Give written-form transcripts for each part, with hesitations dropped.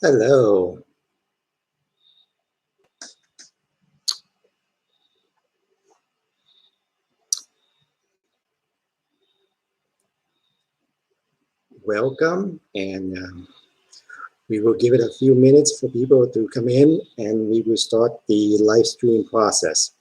Hello. Welcome, and we will give it a few minutes for people to come in, and we will start the live stream process.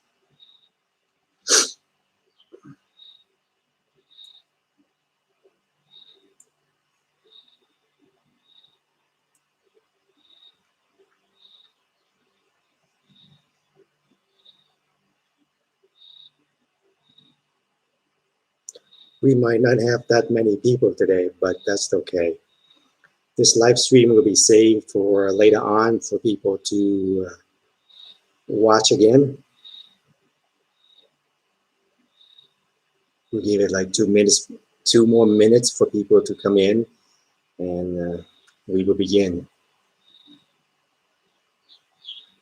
We might not have that many people today, but that's okay. This live stream will be saved for later on for people to watch again. We'll give it like 2 minutes, 2 more minutes for people to come in, and we will begin.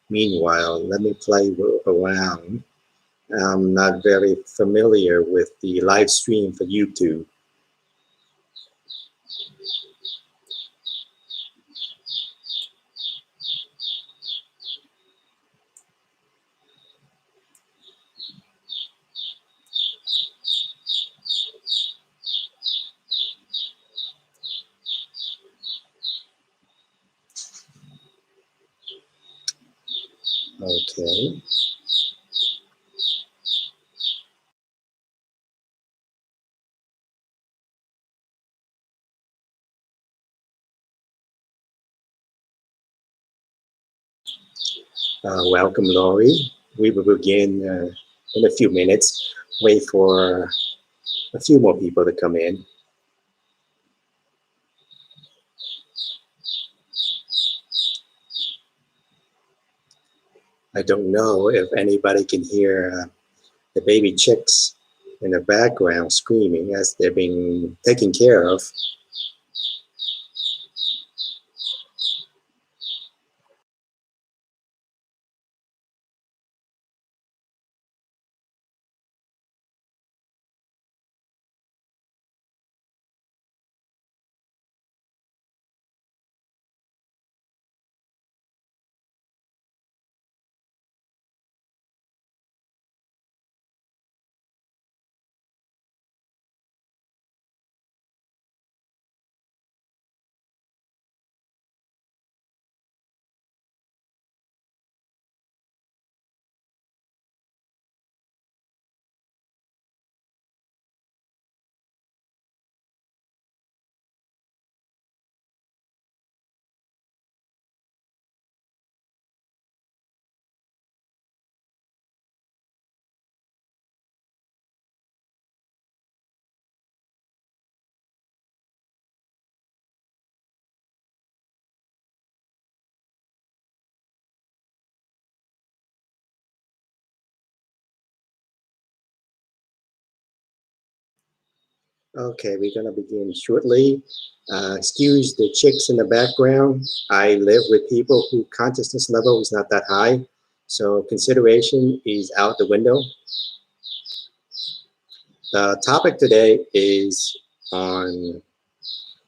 Meanwhile, let me play around. I'm not very familiar with the live stream for YouTube. Okay. Welcome, Laurie. We will begin in a few minutes. Wait for a few more people to come in. I don't know if anybody can hear the baby chicks in the background screaming as they're being taken care of. Okay, we're gonna begin shortly. Excuse the chicks in the background. I live with people whose consciousness level is not that high, so consideration is out the window. The topic today is on,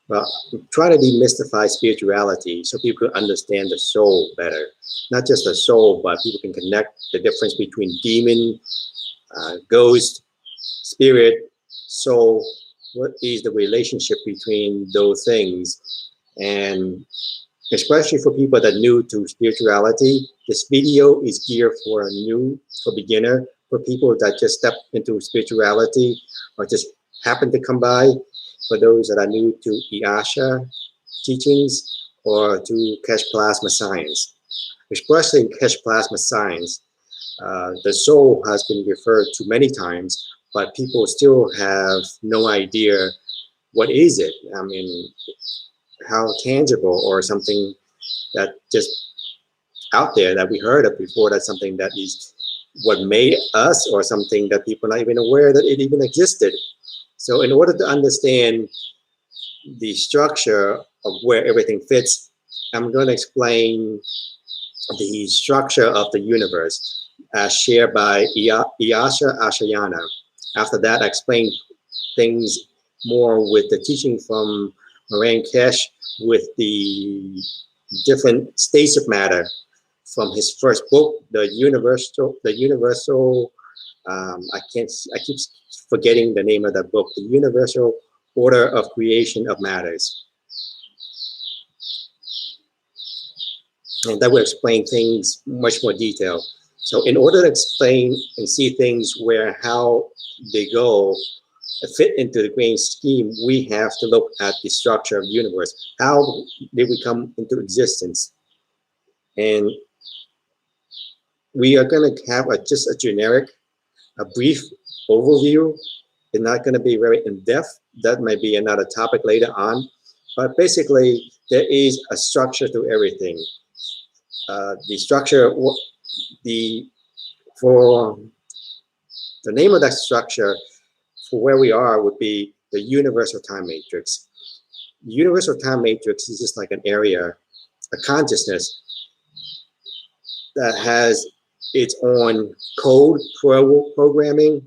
well, try to demystify spirituality so people can understand the soul better. Not just the soul, but people can connect the difference between demon, ghost, spirit, soul. What is the relationship between those things? And especially for people that are new to spirituality, this video is geared for beginner, for people that just step into spirituality or just happen to come by, for those that are new to ARhAyas teachings or to Keshe plasma science. Especially in Keshe plasma science, the soul has been referred to many times, but people still have no idea what is it. I mean, how tangible or something that just out there that we heard of before, that's something that is what made us, or something that people are not even aware that it even existed. So in order to understand the structure of where everything fits, I'm going to explain the structure of the universe as shared by Iyasha Ashayana. After that, I explain things more with the teaching from Moran Keshe with the different states of matter from his first book, the universal. I keep forgetting the name of that book. The Universal Order of Creation of Matters, and that will explain things much more detail. So, in order to explain and see things where how they go fit into the grand scheme, we have to look at the structure of the universe. How did we come into existence? And we are going to have just a generic, a brief overview. It's not going to be very in-depth. That might be another topic later on. But basically, there is a structure to everything. The structure, for the name of that structure for where we are would be the universal time matrix. The universal time matrix is just like an area, a consciousness that has its own code, programming,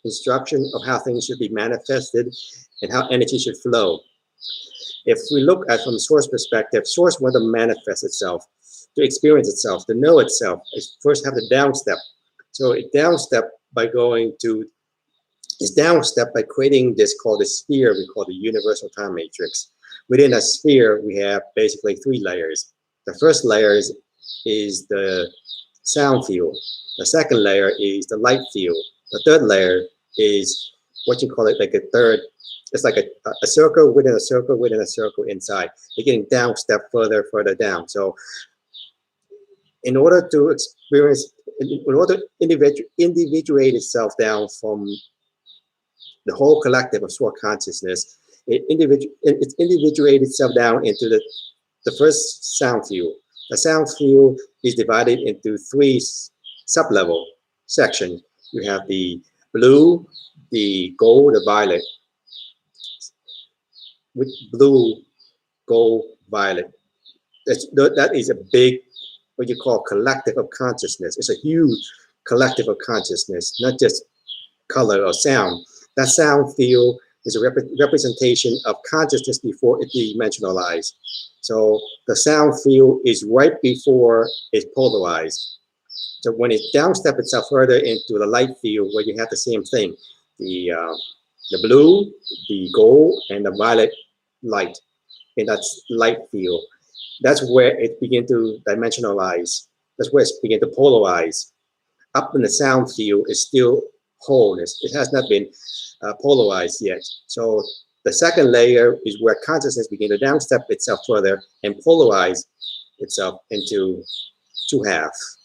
instruction of how things should be manifested and how energy should flow. If we look at from the source perspective, source wants to manifest itself, to experience itself, to know itself, it first have the down step. So it down step by going to, it's down step by creating this called the sphere we call the universal time matrix. Within a sphere, we have basically 3 layers. The first layer is the sound field. The second layer is the light field. The third layer is what you call it, like a third. It's like a circle within a circle within a circle inside. You're getting down step further down. So in order to experience, in order to individuate itself down from the whole collective of soul consciousness, it individuates itself down into the first sound field. The sound field is divided into 3 sub-level sections. You have the blue, the gold, the violet. With blue, gold, violet. That is a big, what you call collective of consciousness. It's a huge collective of consciousness, not just color or sound. That sound field is a representation of consciousness before it dimensionalized. So the sound field is right before it's polarized. So when it downstep itself further into the light field, where you have the same thing, the blue, the gold, and the violet light, and that's light field. That's where it begin to dimensionalize. That's where it begin to polarize. Up in the sound field is still wholeness. It has not been polarized yet. So the second layer is where consciousness begins to downstep itself further and polarize itself into 2 halves.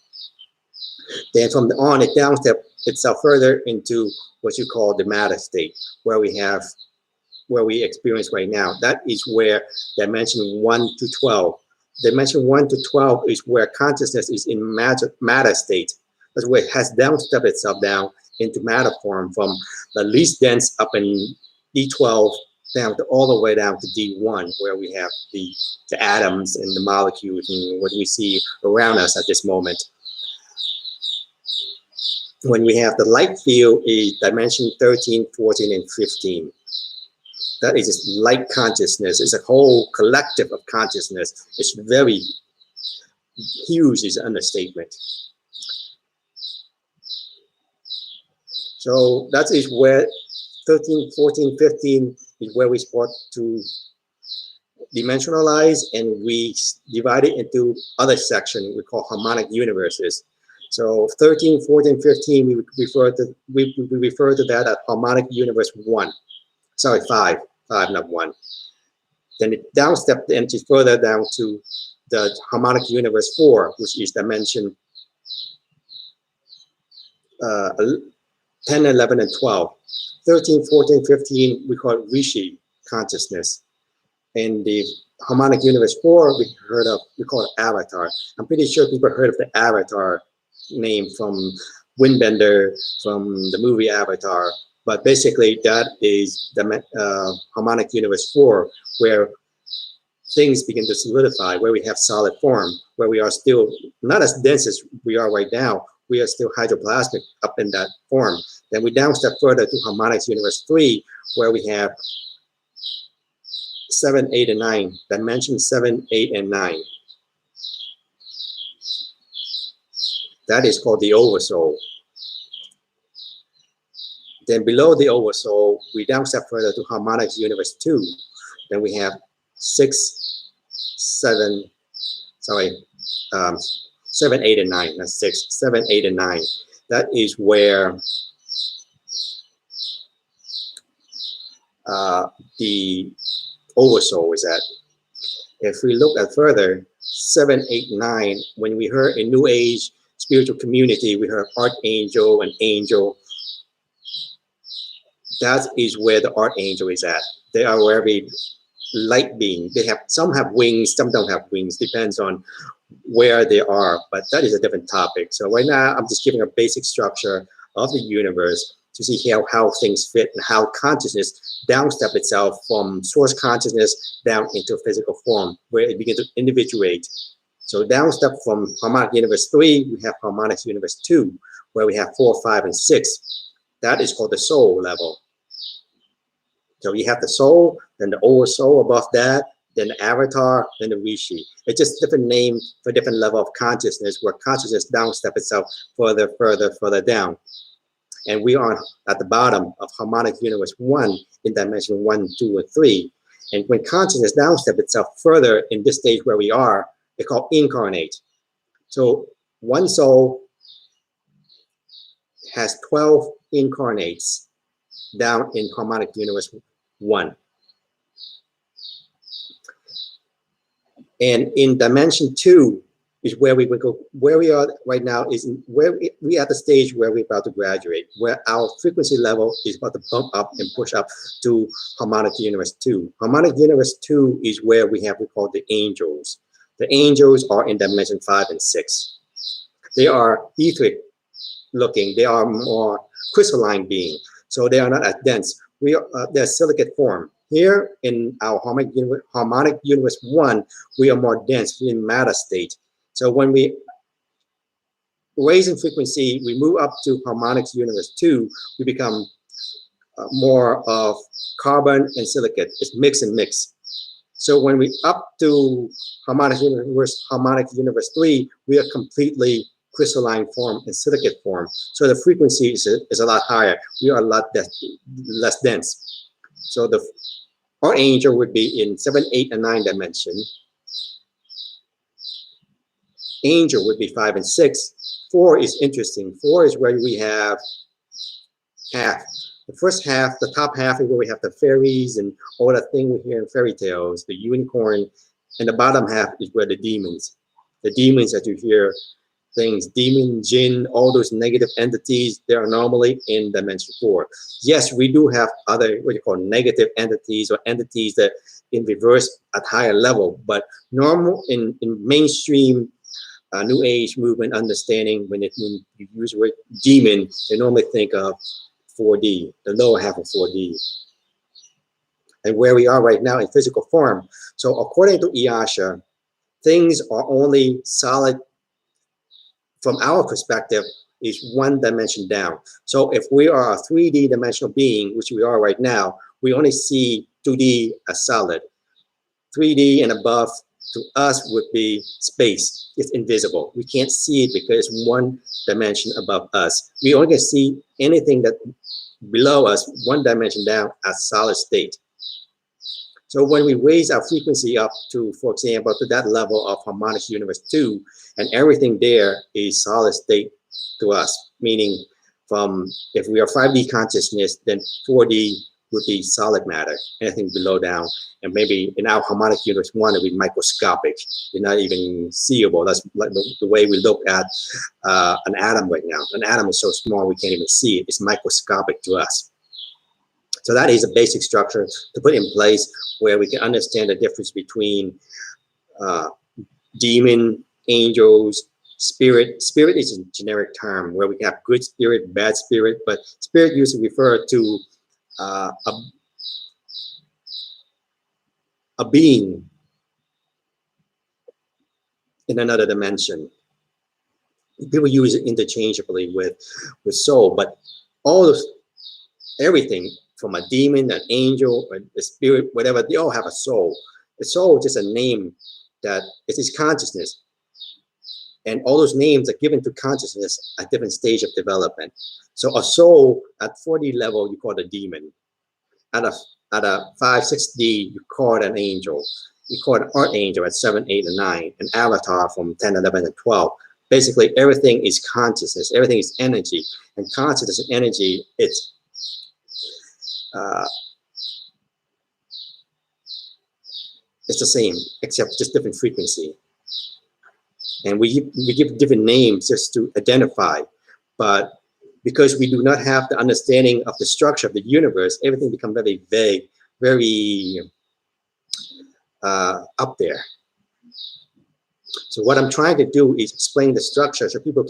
Then from the on, it downstep itself further into what you call the matter state, where we experience right now. That is where dimension 1 to 12. Dimension 1 to 12 is where consciousness is in matter state. That's where it has downstepped itself down into matter form, from the least dense up in D12 down to all the way down to D1, where we have the atoms and the molecules and what we see around us at this moment. When we have the light field is dimension 13, 14, and 15. That is just light consciousness. It's a whole collective of consciousness. It's very huge, is an understatement. So that is where 13, 14, 15 is where we start to dimensionalize, and we divide it into other sections we call harmonic universes. So 13, 14, 15, we refer to that as harmonic universe 1. Sorry, 5, not 1. Then it downstep the energy further down to the harmonic universe 4, which is dimension 10, 11, and 12. 13, 14, 15, we call it Rishi consciousness. And the harmonic universe 4, we call it Avatar. I'm pretty sure people heard of the Avatar name from Windbender, from the movie Avatar. But basically, that is the harmonic universe 4, where things begin to solidify, where we have solid form, where we are still not as dense as we are right now. We are still hydroplasmic up in that form. Then we downstep further to harmonic universe 3, where we have 7, 8, and 9. Dimension 7, 8, and 9. That is called the oversoul. Then below the oversoul, we down step further to harmonics universe 2. Then we have 6, 7, sorry, 7, 8, and 9. That's 6, 7, 8, and 9. That is where the oversoul is at. If we look at further, 7, 8, 9, when we heard in New Age spiritual community, we heard archangel and angel. That is where the archangel is at. They are very light being. They have, some have wings, some don't have wings, depends on where they are, but that is a different topic. So right now I'm just giving a basic structure of the universe to see how things fit and how consciousness downstep itself from source consciousness down into physical form, where it begins to individuate. So downstep from harmonic universe 3, we have harmonic universe 2, where we have 4, 5, and 6. That is called the soul level. So you have the soul, then the oversoul above that, then the avatar, then the rishi. It's just different name for different level of consciousness, where consciousness downstep itself further down. And we are at the bottom of harmonic universe 1 in dimension 1, 2, and 3. And when consciousness downstep itself further in this stage where we are, it's called incarnate. So one soul has 12 incarnates down in harmonic universe 1. And in dimension 2 is where we would go. Where we are right now is where we at the stage where we're about to graduate, where our frequency level is about to bump up and push up to harmonic universe 2. Harmonic universe 2 is where we call the angels. The angels are in dimension 5 and 6. They are etheric looking. They are more crystalline being. So they are not as dense. They're silicate form. Here in our harmonic universe 1, we are more dense, we're in matter state. So when we raise in frequency, we move up to harmonic universe 2, we become more of carbon and silicate. It's mix and mix. So when we up to harmonic universe 3, we are completely crystalline form and silicate form. So the frequency is a lot higher. We are a lot less dense. So the archangel would be in 7, 8, and 9 dimension. Angel would be 5 and 6. 4 is interesting. 4 is where we have half. The first half, the top half is where we have the fairies and all the thing we hear in fairy tales, the unicorn, and the bottom half is where the demons that you hear things, demon, jinn, all those negative entities, they are normally in dimension 4. Yes, we do have other, what you call negative entities or entities that in reverse at higher level, but normal in mainstream New Age movement understanding, when you use the word demon, they normally think of 4D, the lower half of 4D. And where we are right now in physical form. So according to ARhAyas, things are only solid from our perspective is 1 dimension down. So if we are a 3D dimensional being, which we are right now, we only see 2D as solid. 3D and above to us would be space. It's invisible. We can't see it because it's 1 dimension above us. We only can see anything that below us, 1 dimension down, as solid state. So when we raise our frequency up to, for example, to that level of harmonic universe 2, and everything there is solid state to us, meaning from, if we are 5D consciousness, then 4D would be solid matter, anything below down. And maybe in our harmonic universe 1, it would be microscopic. It's not even seeable. That's like the way we look at an atom right now. An atom is so small we can't even see it. It's microscopic to us. So that is a basic structure to put in place where we can understand the difference between demon, angels, spirit. Spirit is a generic term where we have good spirit, bad spirit, but spirit usually refer to a being in another dimension. People use it interchangeably with soul, but all of everything from a demon, an angel, or a spirit, whatever, they all have a soul. The soul is just a name that it is consciousness. And all those names are given to consciousness at different stage of development. So a soul at 4D level, you call it a demon. At a 5, 6D, you call it an angel. You call it an archangel at 7, 8, and 9, an avatar from 10, 11, and 12. Basically, everything is consciousness. Everything is energy. And consciousness and energy, it's the same, except just different frequency. And we give different names just to identify. But because we do not have the understanding of the structure of the universe, everything becomes very vague, very up there. So what I'm trying to do is explain the structure so people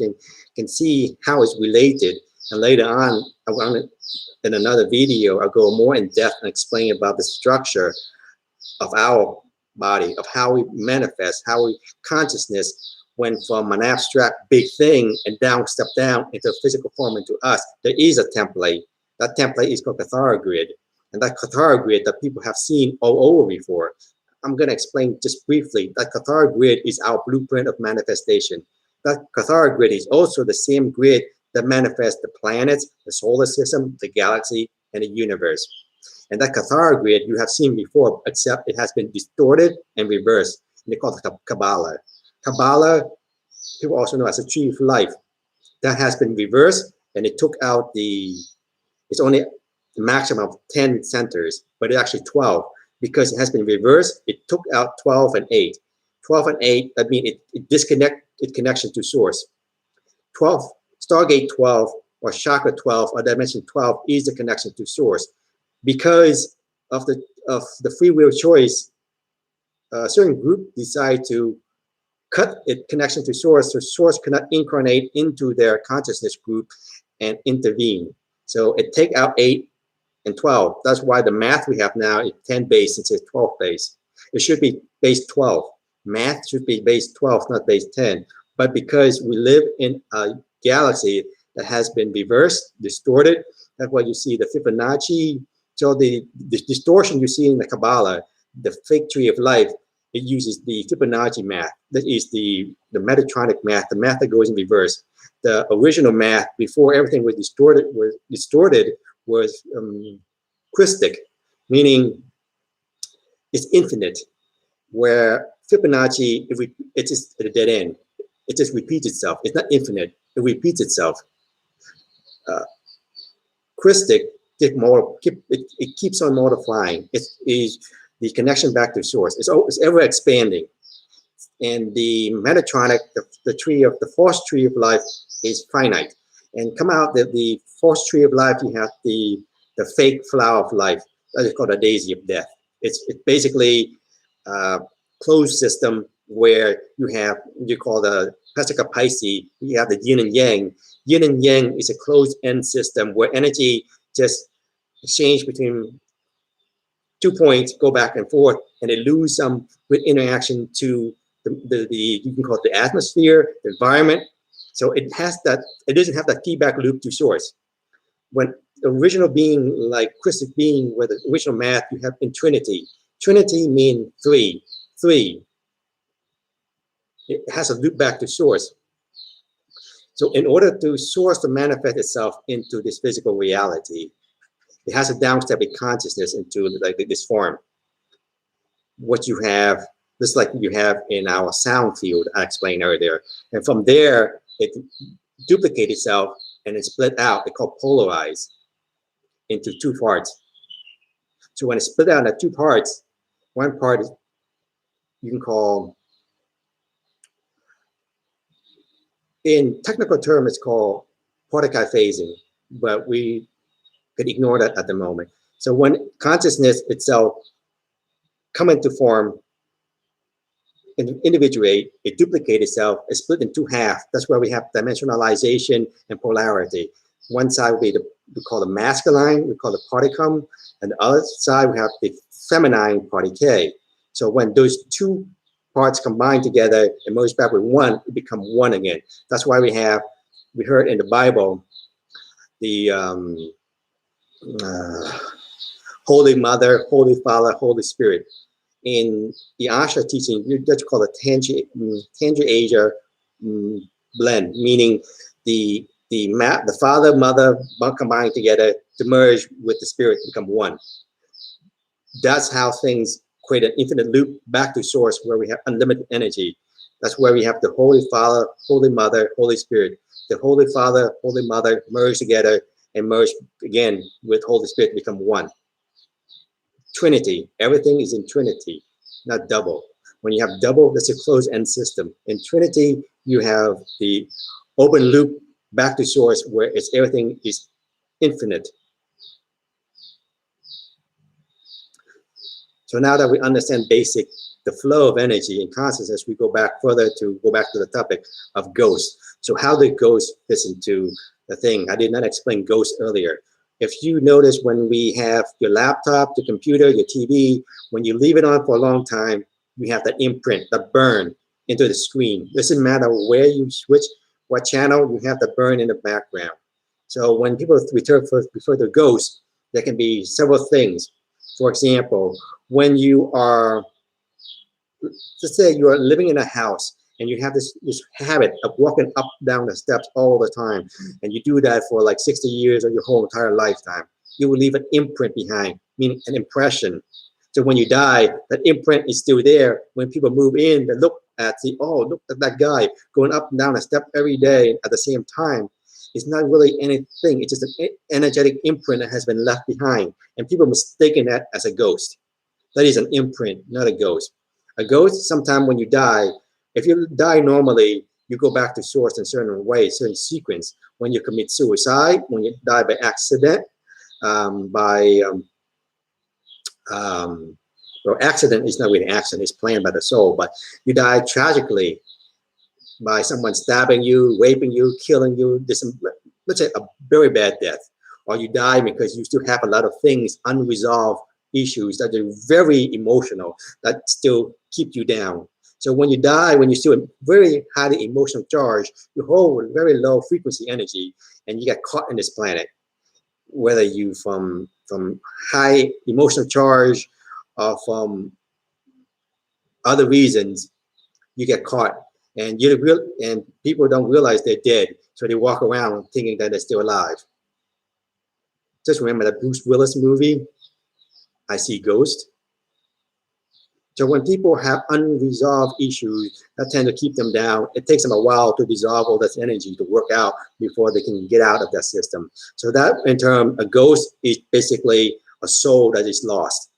can see how it's related. And later on, in another video, I'll go more in depth and explain about the structure of our body, of how we manifest, how we consciousness went from an abstract big thing and step down into a physical form into us. There is a template. That template is called Cathara grid. And that Cathara grid that people have seen all over before. I'm going to explain just briefly that Cathara grid is our blueprint of manifestation. That Cathara grid is also the same grid that manifests the planets, the solar system, the galaxy, and the universe. And that Cathara grid you have seen before, except it has been distorted and reversed. And they call it Kabbalah. Kabbalah, people also know as a tree of life, that has been reversed, and it took out it's only a maximum of 10 centers, but it's actually 12. Because it has been reversed, it took out 12 and 8. 12 and 8, that means it disconnects its connection to source. 12, Stargate 12, or Chakra 12, or Dimension 12 is the connection to source. Because of the free will choice, a certain group decide to cut its connection to source, so source cannot incarnate into their consciousness group and intervene. So it take out 8 and 12. That's why the math we have now is 10 base instead of 12 base. It should be base 12. Math should be base 12, not base 10. But because we live in a galaxy that has been reversed, distorted, that's why you see the Fibonacci. So the distortion you see in the Kabbalah, the fake tree of life, it uses the Fibonacci math. That is the Metatronic math, the math that goes in reverse. The original math, before everything was distorted was Christic, meaning it's infinite, where Fibonacci, it's just at a dead end. It just repeats itself. It's not infinite. It repeats itself. Christic, it keeps on multiplying. It is the connection back to source. It's ever expanding. And the Metatronic, the tree of the false tree of life is finite. And come out the false tree of life, you have the fake flower of life. That is called a daisy of death. It's basically a closed system where you call the Pesica Pisces, you have the yin and yang. Yin and yang is a closed end system where energy just exchange between 2 points, go back and forth, and they lose some with interaction to the you can call it the atmosphere, the environment. So it doesn't have that feedback loop to source. When the original being, like Christic being, where the original math, you have in Trinity. Trinity means three. It has a loop back to source. So in order to source to manifest itself into this physical reality, it has a downstep in consciousness into like this form. What you have, just like you have in our sound field, I explained earlier. And from there, it duplicates itself and it's split out. It's called polarized into 2 parts. So when it's split out into 2 parts, one part is, you can call, in technical terms, it's called particle phasing, but we could ignore that at the moment. So when consciousness itself come into form, individuate, it duplicates itself, it's split in 2 halves. That's where we have dimensionalization and polarity. One side would be we call the masculine, we call the particum, and the other side we have the feminine particle. So when those 2 parts combine together and merge back with 1, it becomes 1 again. That's why we heard in the Bible, the Holy Mother, Holy Father, Holy Spirit. In the Asha teaching, that's called a Tantra Asia blend, meaning the father, mother combined together to merge with the spirit to become one. That's how things create an infinite loop back to source where we have unlimited energy. That's where we have the Holy Father, Holy Mother, Holy Spirit. The Holy Father, Holy Mother merge together and merge again with Holy Spirit to become one. Trinity. Everything is in Trinity, not double. When you have double, that's a closed end system. In Trinity, you have the open loop back to source where everything is infinite. So now that we understand the flow of energy and consciousness, we go back to the topic of ghosts. So how did ghosts fit into the thing? I did not explain ghosts earlier. If you notice, when we have your laptop, your computer, your TV, when you leave it on for a long time, you have that imprint, that burn into the screen. Doesn't matter where you switch, what channel, you have the burn in the background. So when people refer to ghosts, there can be several things. For example, when you are, let's say you are living in a house and you have this habit of walking up down the steps all the time, and you do that for like 60 years or your whole entire lifetime, you will leave an imprint behind, meaning an impression. So when you die, that imprint is still there. When people move in, they look at look at that guy going up and down a step every day at the same time. It's not really anything. It's just an energetic imprint that has been left behind, and people mistaken that as a ghost. That is an imprint, not a ghost. A ghost, sometime when you die, if you die normally, you go back to source in certain ways, certain sequence. When you commit suicide, when you die by accident, well, accident is not really an accident, it's planned by the soul, but you die tragically by someone stabbing you, raping you, killing you, let's say a very bad death. Or you die because you still have a lot of things, unresolved issues that are very emotional, that still keep you down. So when you die, when you're still very highly emotional charge, you hold very low frequency energy and you get caught in this planet. Whether you from high emotional charge or from other reasons, you get caught. And people don't realize they're dead, so they walk around thinking that they're still alive. Just remember that Bruce Willis movie, I See Ghosts. So when people have unresolved issues that tend to keep them down, it takes them a while to dissolve all this energy to work out before they can get out of that system. So that in turn, a ghost is basically a soul that is lost.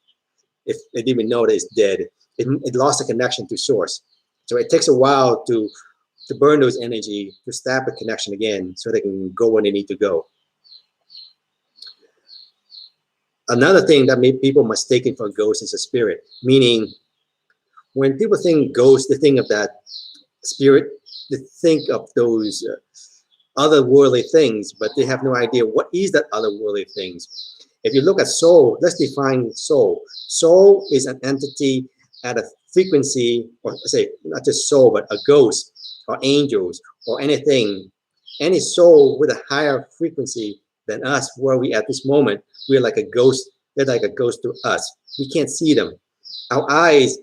If they didn't even know that it's dead, it lost the connection to source. So it takes a while to burn those energy, to stab the connection again so they can go where they need to go. Another thing that made people mistaken for ghosts is a spirit, meaning when people think ghost, they think of that spirit, they think of those otherworldly things, but they have no idea what is that otherworldly things. If you look at soul, let's define soul. Soul is an entity at a frequency, or let's say not just soul, but a ghost or angels or anything, any soul with a higher frequency than us, where we at this moment, we're like a ghost, they're like a ghost to us. We can't see them. Our eyes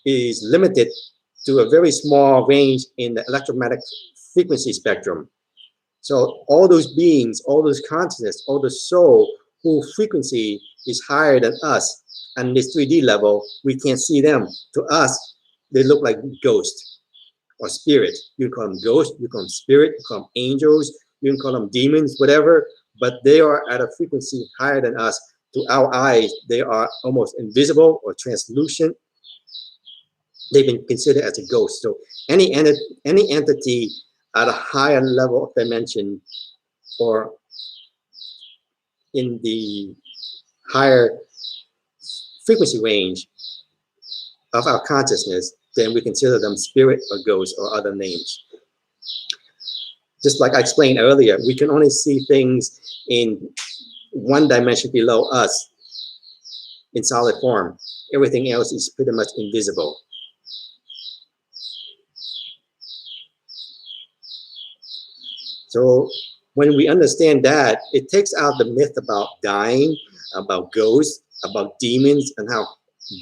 is limited to a very small range in the electromagnetic frequency spectrum. So all those beings, all those consciousness, all the soul whose frequency is higher than us, and this 3D level, we can't see them. To us, they look like ghosts or spirit. You can call them ghosts, you call them spirit, you call them angels, you can call them demons, whatever, but they are at a frequency higher than us. To our eyes, they are almost invisible or translucent. They've been considered as a ghost. So any entity at a higher level of dimension or in the higher frequency range of our consciousness, then we consider them spirit or ghost or other names. Just like I explained earlier, we can only see things in one dimension below us in solid form. Everything else is pretty much invisible. So when we understand that, it takes out the myth about dying, about ghosts, about demons, and how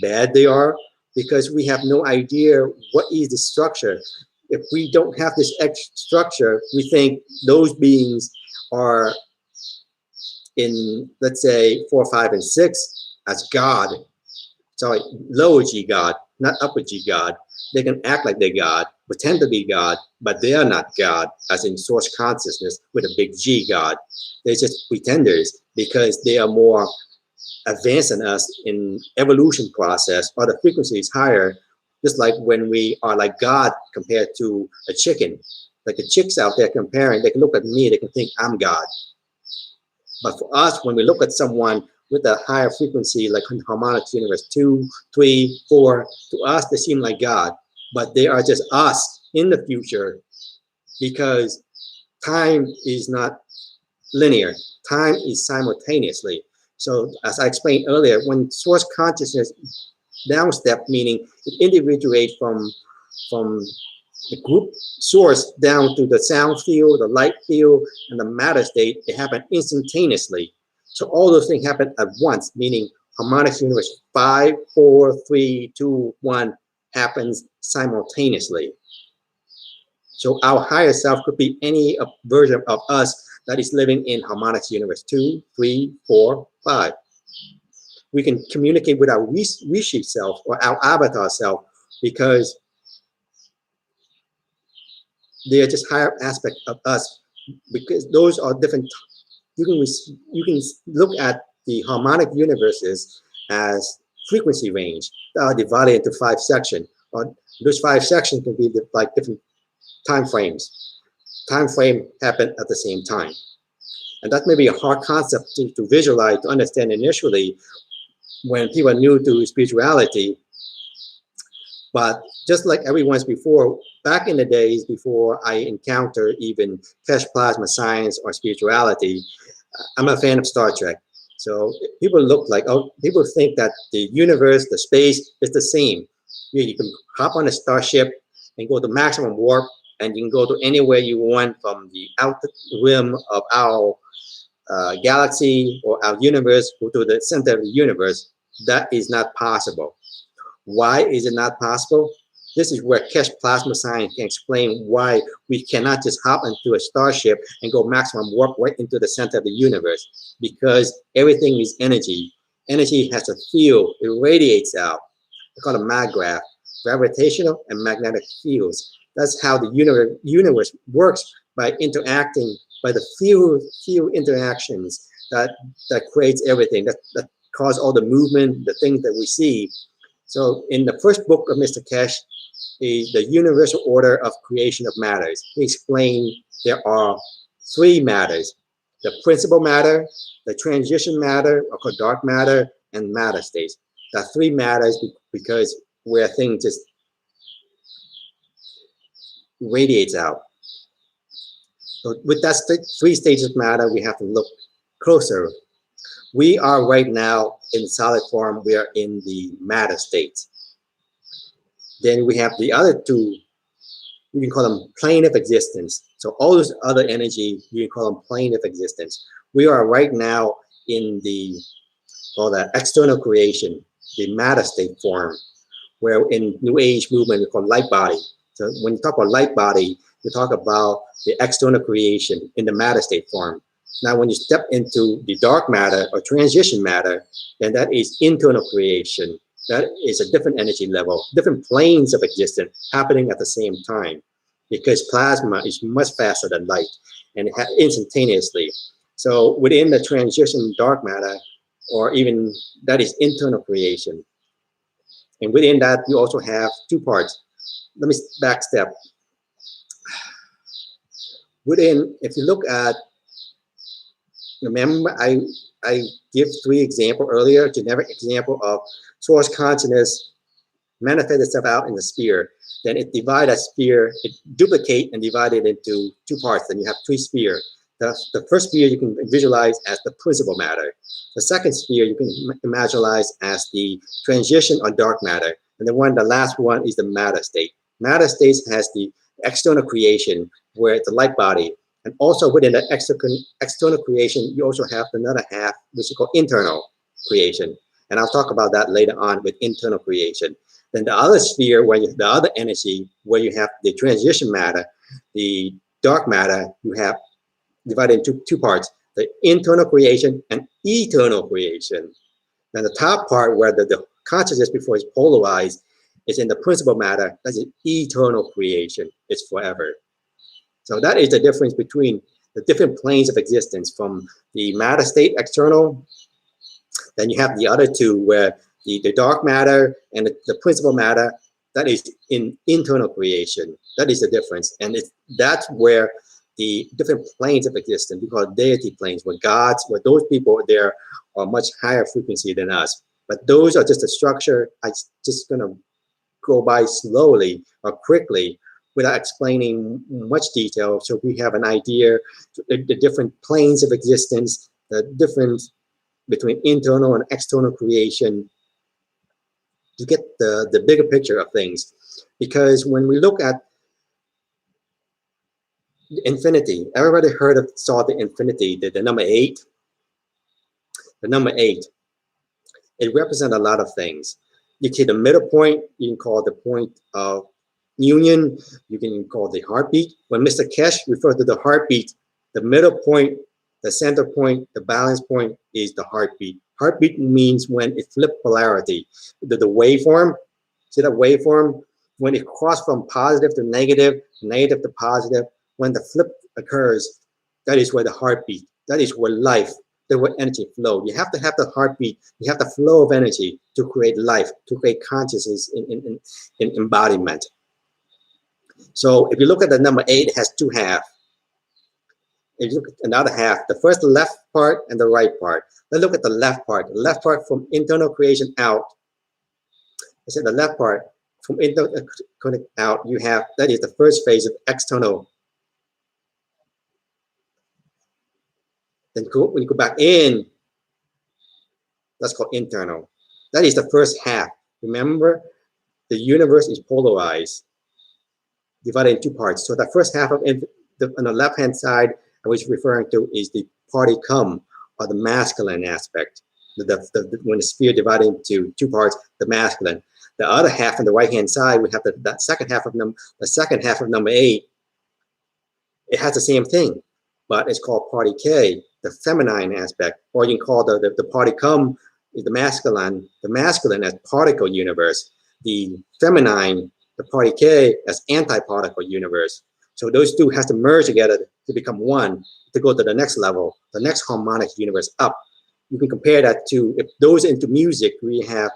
bad they are, because we have no idea what is the structure. If we don't have this structure, we think those beings are in, let's say, 4, 5, and 6 as God. Sorry, lower G God, not upper G God. They can act like they're God, pretend to be God, but they are not God, as in source consciousness with a big G God. They're just pretenders because they are more advanced than us in evolution process, or the frequency is higher. Just like when we are like God compared to a chicken. Like the chicks out there comparing, they can look at me, they can think I'm God. But for us, when we look at someone with a higher frequency, like in harmonics universe 2, 3, 4, to us they seem like God, but they are just us in the future, because time is not linear. Time is simultaneously. So as I explained earlier, when source consciousness downstep, meaning it individuates from the group source down to the sound field, the light field, and the matter state, it happened instantaneously. So all those things happen at once, meaning harmonics universe 5, 4, 3, 2, 1 happens simultaneously. So our higher self could be any version of us that is living in harmonics universe 2, 3, 4, 5. We can communicate with our Rishi self or our avatar self, because they are just higher aspect of us, because those are different. You can look at the harmonic universes as frequency range that are divided into 5 sections. Or those 5 sections can be like different time frames. Time frame happen at the same time, and that may be a hard concept to visualize, to understand initially when people are new to spirituality. But just like everyone's before, back in the days before I encountered even Keshe plasma science or spirituality, I'm a fan of Star Trek. So people look like, oh, people think that the universe, the space is the same. You can hop on a starship and go to maximum warp, and you can go to anywhere you want from the outer rim of our galaxy or our universe, go to the center of the universe. That is not possible. Why is it not possible? This is where Keshe plasma science can explain why we cannot just hop into a starship and go maximum warp right into the center of the universe, because everything is energy. Energy has a field, it radiates out. It's called a maggraph, gravitational and magnetic fields. That's how the universe works, by interacting, by the field interactions that creates everything, that cause all the movement, the things that we see. So in the first book of Mr. Keshe, the universal order of creation of matters, he explained there are 3 matters: the principal matter, the transition matter, or called dark matter, and matter states. The 3 matters because where things just radiates out. So with that 3 stages of matter, we have to look closer. We are right now in solid form. We are in the matter state. Then we have the other 2, you can call them plane of existence. So all this other energy, you can call them plane of existence. We are right now in the external creation, the matter state form, where in New Age movement we call light body. So when you talk about light body, you talk about the external creation in the matter state form. Now, when you step into the dark matter or transition matter, then that is internal creation. That is a different energy level, different planes of existence happening at the same time, because plasma is much faster than light and instantaneously. So within the transition dark matter, or even that is internal creation. And within that, you also have 2 parts. Let me back step. Within, if you look at, remember I give 3 examples earlier, generic example of source consciousness manifest itself out in the sphere. Then it divide that sphere, it duplicate and divide it into 2 parts. Then you have 3 spheres. The first sphere you can visualize as the principal matter. The second sphere you can visualize as the transition or dark matter. And the last one is the matter state. Matter states has the external creation, where it's a light body. And also within the external creation, you also have another half, which is called internal. creation. And I'll talk about that later on with internal creation. Then the other sphere, where the other energy, where you have the transition matter, the dark matter, you have divided into two parts: the internal creation and eternal creation. Then the top part, where the consciousness before is polarized, is in the principal matter. That is eternal creation. It's forever. So that is the difference between the different planes of existence, from the matter state external. Then you have the other two, where the dark matter and the principal matter, that is in internal creation. That is the difference. And that's where the different planes of existence, we call it deity planes, where gods, where those people there are much higher frequency than us. But those are just a structure. I'm just going to go by slowly or quickly without explaining much detail, so we have an idea the different planes of existence, the difference between internal and external creation, to get the bigger picture of things. Because when we look at infinity, everybody saw the infinity, the number 8. The number 8, it represents a lot of things. You see the middle point, you can call the point of union, you can call the heartbeat. When Mr. Keshe referred to the heartbeat, the middle point, the center point, the balance point is the heartbeat. Heartbeat means when it flips polarity. The waveform, see that waveform? When it crosses from positive to negative, negative to positive, when the flip occurs, that is where the heartbeat, that is where life, that's where energy flow. You have to have the heartbeat, you have the flow of energy to create life, to create consciousness in embodiment. So if you look at the number 8, it has 2 halves. If you look at another half, the first left part and the right part. Let's look at the left part. The left part from internal creation out. I said the left part from internal creation out, you have, that is the first phase of external. Then when you go back in, that's called internal. That is the first half. Remember, the universe is polarized, divided in 2 parts. So the first half of on the left-hand side, I was referring to, is the party come, or the masculine aspect. When the sphere divided into 2 parts, the masculine. The other half on the right-hand side, we have that second half of number 8. It has the same thing, but it's called party K, the feminine aspect, or you can call the party come is the masculine as particle universe, the feminine, the party K, as anti-particle universe. So those two has to merge together to become one, to go to the next level, the next harmonic universe up. You can compare that to, if those into music, we have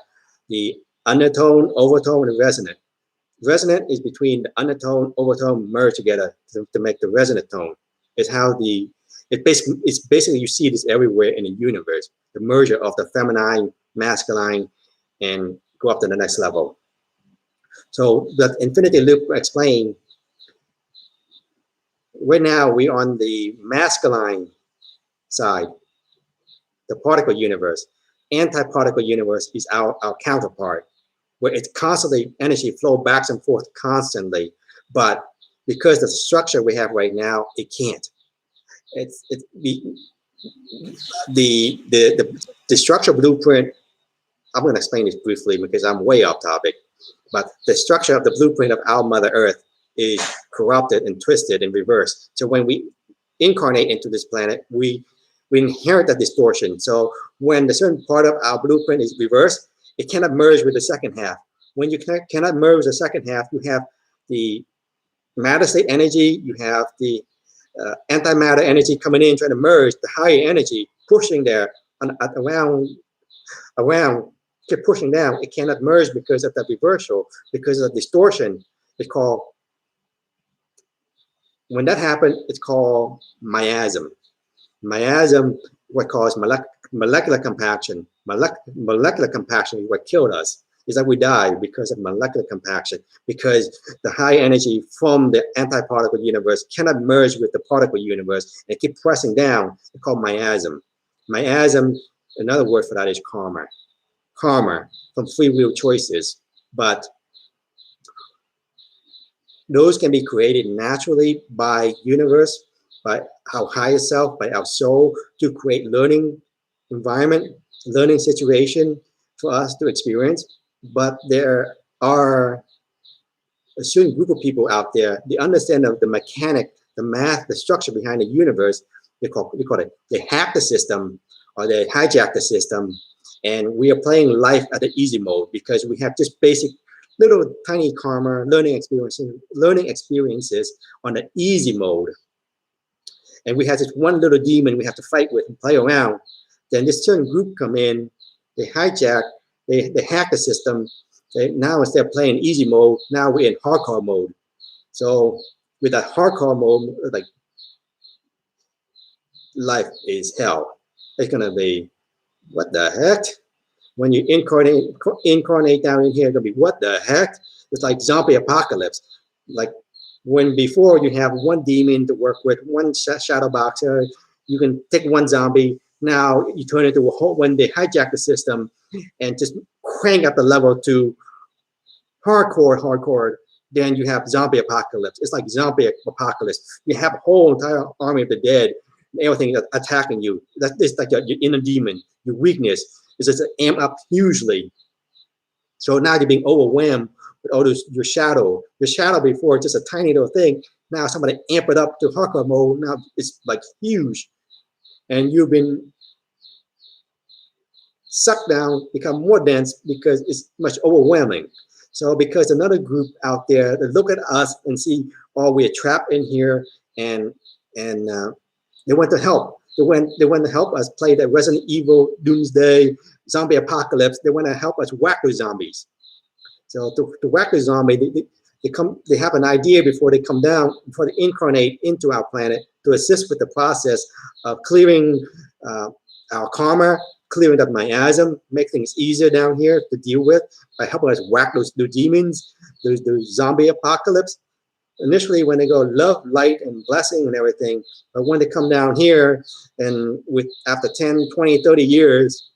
the undertone, overtone, and resonant. Resonant is between the undertone, overtone merge together to make the resonant tone. It's how it's basically you see this everywhere in the universe, the merger of the feminine, masculine, and go up to the next level. So the infinity loop explain, right now we're on the masculine side, the particle universe. Anti-particle universe is our counterpart, where it's constantly, energy flow back and forth constantly. But because the structure we have right now, it can't. The structure blueprint, I'm going to explain this briefly because I'm way off topic, but the structure of the blueprint of our Mother Earth is corrupted and twisted and reversed. So when we incarnate into this planet, we inherit that distortion. So when the certain part of our blueprint is reversed, it cannot merge with the second half. When you cannot merge the second half, you have the matter state energy, you have the antimatter energy coming in, trying to merge the higher energy, pushing there around, keep pushing down. It cannot merge because of the reversal, because of the distortion. It's called, when that happens, it's called miasm. Miasm, what causes molecular compaction. Molecular compaction is what killed us. Is that we die because of molecular compaction, because the high energy from the anti-particle universe cannot merge with the particle universe and keep pressing down. It's called miasm. Miasm, another word for that is karma. Karma from free will choices, but those can be created naturally by universe, by our higher self, by our soul, to create learning environment. learning situation for us to experience, but there are a certain group of people out there, they understand the mechanic, the math, the structure behind the universe. They call it, they hack the system or they hijack the system. And we are playing life at the easy mode because we have just basic little tiny karma learning experiences on the easy mode. And we have this one little demon we have to fight with and play around. Then this certain group come in, they hijack, they hack the system. Now instead of playing easy mode, now we're in hardcore mode. So with that hardcore mode, like life is hell. It's gonna be, what the heck? When you incarnate down in here, it's gonna be what the heck? It's like zombie apocalypse. Like when before you have one demon to work with, one shadow boxer, you can take one zombie. Now you turn it into a whole, when they hijack the system and just crank up the level to hardcore, then you have zombie apocalypse. It's like zombie apocalypse. You have a whole entire army of the dead, everything that's attacking you. That's like your inner demon, your weakness is just amp up hugely. So now you're being overwhelmed with all those, your shadow. Your shadow before just a tiny little thing. Now somebody amp it up to hardcore mode. Now it's like huge. And you've been sucked down, become more dense because it's much overwhelming. So because another group out there that look at us and see, oh, we're trapped in here, and they want to help. They want to help us play the Resident Evil Doomsday zombie apocalypse. They want to help us whack those zombies. So to whack the zombie, they have an idea before they come down, before they incarnate into our planet to assist with the process of clearing our karma, clearing up miasm, make things easier down here to deal with by helping us whack those demons, those zombie apocalypse. Initially, when they go love, light, and blessing and everything, but when they come down here and with after 10, 20, 30 years,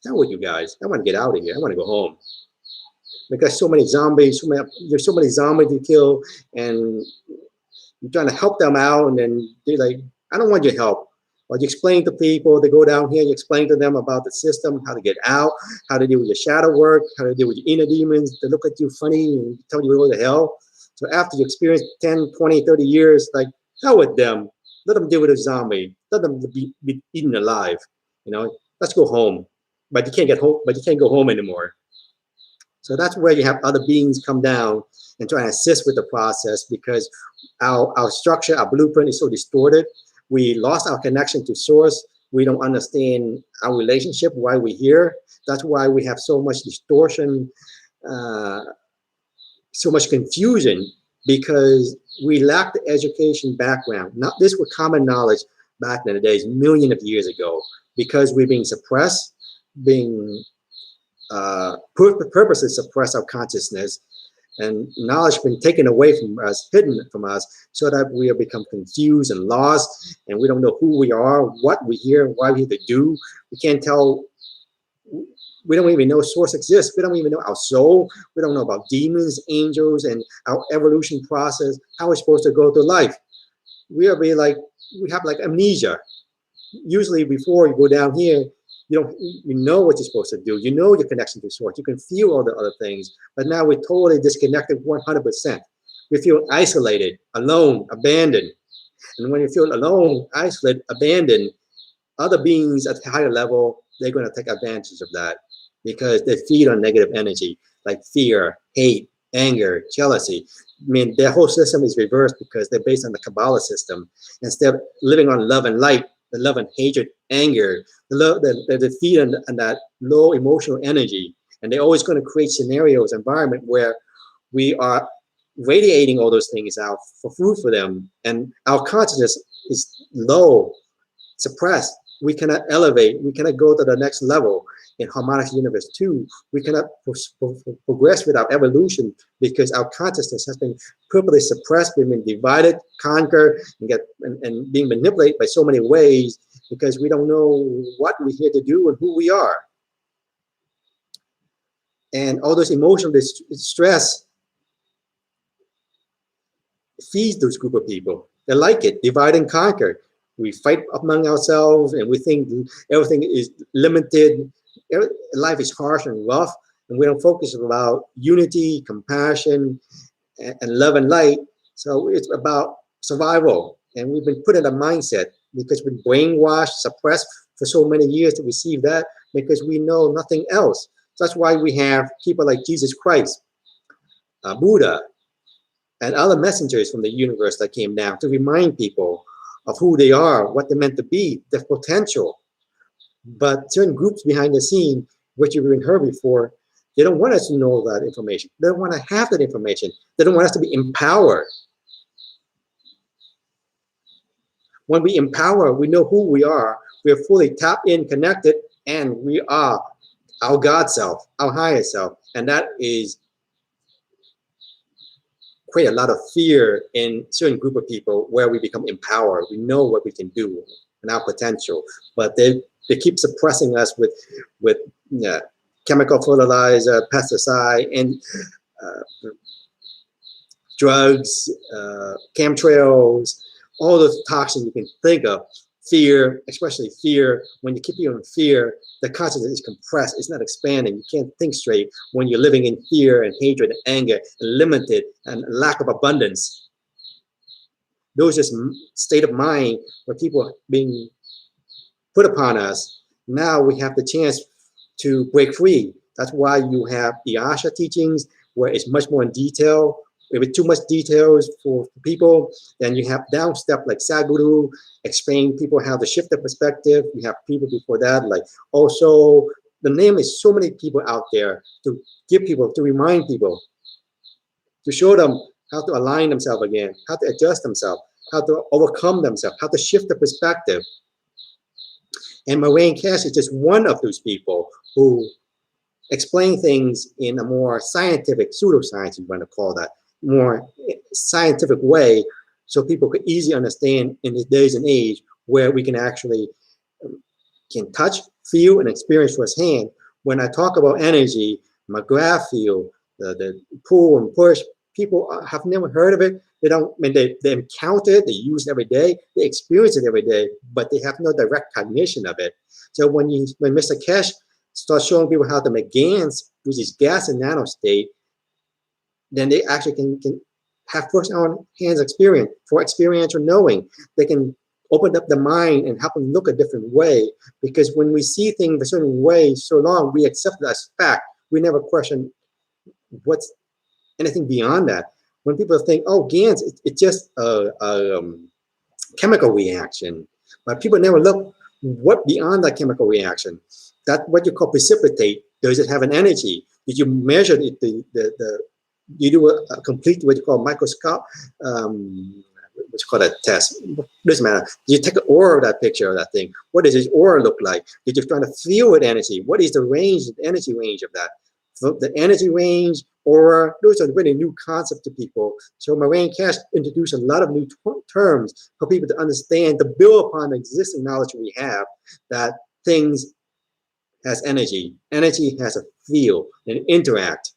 hell with you guys. I want to get out of here. I want to go home. Because so many zombies, there's so many zombies to kill, and you're trying to help them out, and then they're like, I don't want your help. Well, you explain to people, they go down here, you explain to them about the system, how to get out, how to deal with your shadow work, how to deal with your inner demons. They look at you funny and tell you to go to hell. So after you experience 10, 20, 30 years, like, hell with them. Let them deal with a zombie. Let them be eaten alive. You know, let's go home. But you can't get home, but you can't go home anymore. So that's where you have other beings come down and try and assist with the process, because our structure, our blueprint is so distorted. We lost our connection to source. We don't understand our relationship, why we're here. That's why we have so much distortion, so much confusion, because we lack the education background. Not this was common knowledge back in the days, millions of years ago, because we're being suppressed, being purposely suppress our consciousness, and knowledge been taken away from us, hidden from us, so that we have become confused and lost, and we don't know who we are, what we're here, why we're here to do. We can't tell. We don't even know source exists. We don't even know our soul. We don't know about demons, angels, and our evolution process, how we're supposed to go through life. We have like amnesia. Usually before you go down here, you know what you're supposed to do. You know your connection to source. You can feel all the other things. But now we're totally disconnected 100%. We feel isolated, alone, abandoned. And when you feel alone, isolated, abandoned, other beings at a higher level, they're going to take advantage of that, because they feed on negative energy like fear, hate, anger, jealousy. I mean, their whole system is reversed because they're based on the Kabbalah system. Instead of living on love and light, the love and hatred, anger, the feed on that low emotional energy. And they're always going to create scenarios, environment where we are radiating all those things out for food for them. And our consciousness is low, suppressed. We cannot elevate. We cannot go to the next level in harmonic universe 2. We cannot progress with our evolution, because our consciousness has been purposely suppressed, been divided, conquered, and being manipulated by so many ways, because we don't know what we're here to do and who we are. And all those emotional stress feeds those group of people. They like it, divide and conquer. We fight among ourselves, and we think everything is limited. Life is harsh and rough, and we don't focus about unity, compassion, and love and light. So it's about survival, and we've been put in a mindset because we've been brainwashed, suppressed for so many years to receive that because we know nothing else. That's why we have people like Jesus Christ, Buddha, and other messengers from the universe that came down to remind people of who they are, what they're meant to be, their potential. But certain groups behind the scene, which you've even heard before, they don't want us to know that information. They don't want to have that information. They don't want us to be empowered. When we empower, we know who we are. We are fully tapped in, connected, and we are our God self, our higher self. And that is create a lot of fear in certain group of people where we become empowered. We know what we can do and our potential, but they keep suppressing us with chemical fertilizer, pesticide, and drugs, chemtrails, all those toxins you can think of. Fear, especially fear. When you keep you in fear, the consciousness is compressed. It's not expanding. You can't think straight when you're living in fear and hatred and anger and limited and lack of abundance. Those are just state of mind where people are being put upon us. Now we have the chance to break free. That's why you have the ARhA teachings, where it's much more in detail. If it's too much details for people, then you have down step like Sadhguru, explain people how to shift their perspective. You have people before that, like also the name is so many people out there to give people, to remind people, to show them how to align themselves again, how to adjust themselves, how to overcome themselves, how to shift the perspective. And Moraine Keshe is just one of those people who explain things in a more scientific, pseudoscience, you want to call that, more scientific way, so people could easily understand in this days and age where we can actually can touch, feel, and experience firsthand. When I talk about energy, McGrath field, the pull and push, people have never heard of it. They don't, I mean, they encounter it, they use it every day, they experience it every day, but they have no direct cognition of it. So when Mr. Keshe starts showing people how to make GANs, which is gas and nanostate, then they actually can have first-hand experience for experiential knowing. They can open up the mind and help them look a different way. Because when we see things a certain way so long, we accept it as fact. We never question what's anything beyond that. When people think, oh, GANs, it's just a chemical reaction. But people never look what beyond that chemical reaction. That what you call precipitate. Does it have an energy? Did you measure it, you do a complete what you call microscope, what you call that test. Doesn't matter. You take an aura of that picture of that thing. What does this aura look like? You're just trying to feel with energy. What is the range, the energy range of that? So the energy range, aura, those are really new concepts to people. So Moraine Keshe introduced a lot of new terms for people to understand, to build upon the existing knowledge we have, that things has energy. Energy has a feel and interact.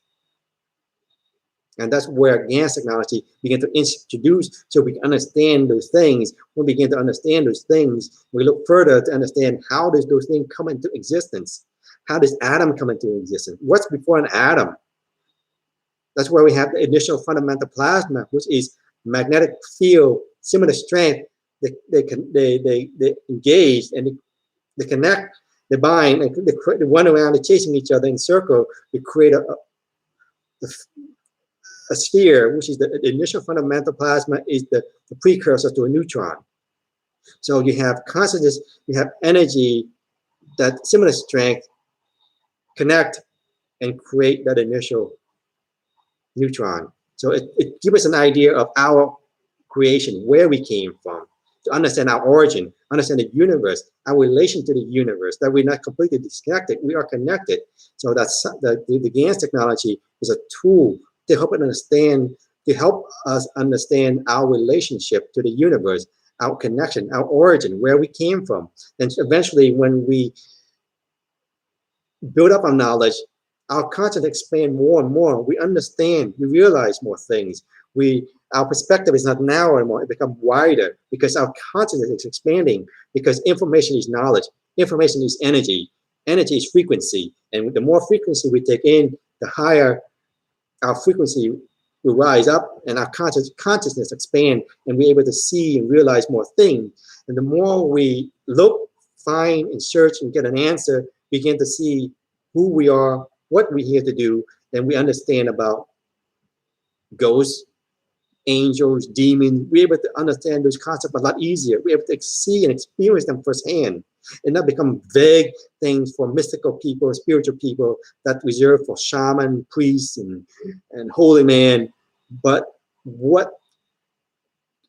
And that's where GANs technology began to introduce, so we can understand those things. When we begin to understand those things, we look further to understand how does those things come into existence? How does atom come into existence? What's before an atom? That's where we have the initial fundamental plasma, which is magnetic field, similar strength. They engage and they connect, they bind, and they run around, they're chasing each other in a circle. They create a sphere, which is the initial fundamental plasma, is the precursor to a neutron. So you have consciousness, you have energy, that similar strength, connect and create that initial neutron. So it gives us an idea of our creation, where we came from, to understand our origin, understand the universe, our relation to the universe, that we're not completely disconnected, we are connected. So that's the GANs technology is a tool to help us understand our relationship to the universe, our connection, our origin, where we came from. And eventually, when we build up our knowledge, our consciousness expands more and more. We understand, we realize more things. our perspective is not narrow anymore. It becomes wider because our consciousness is expanding, because information is knowledge. Information is energy. Energy is frequency. And the more frequency we take in, the higher our frequency will rise up and our consciousness expand, and we're able to see and realize more things. And the more we look, find, and search and get an answer, begin to see who we are, what we're here to do, then we understand about ghosts, angels, demons. We're able to understand those concepts a lot easier. We're able to see and experience them firsthand, and not become vague things for mystical people, spiritual people that reserve for shaman, priests, and holy man. But what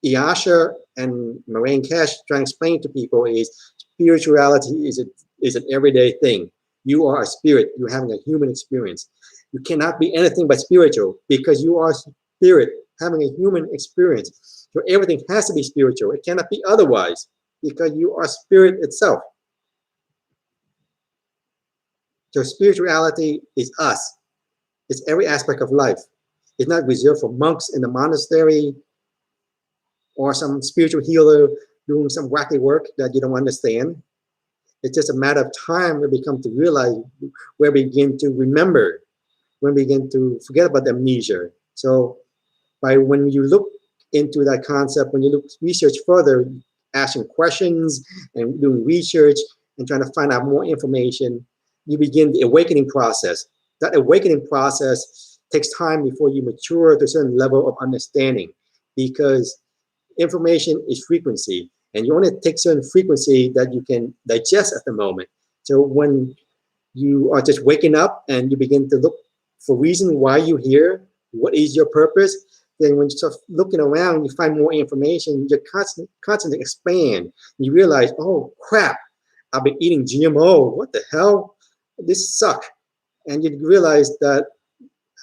Yasha and Moraine Cash trying to explain to people is spirituality is an everyday thing. You are a spirit. You're having a human experience. You cannot be anything but spiritual because you are spirit having a human experience. So everything has to be spiritual. It cannot be otherwise because you are spirit itself. So spirituality is us. It's every aspect of life. It's not reserved for monks in the monastery or some spiritual healer doing some wacky work that you don't understand. It's just a matter of time when we come to realize, where we begin to remember, when we begin to forget about amnesia. So when you look into that concept, when you research further, asking questions and doing research and trying to find out more information, you begin the awakening process. That awakening process takes time before you mature to a certain level of understanding, because information is frequency, and you only take certain frequency that you can digest at the moment. So when you are just waking up and you begin to look for reason why you're here, what is your purpose, then when you start looking around, you find more information, your constantly expand. You realize, oh crap, I've been eating GMO. What the hell? This sucks. And you realize that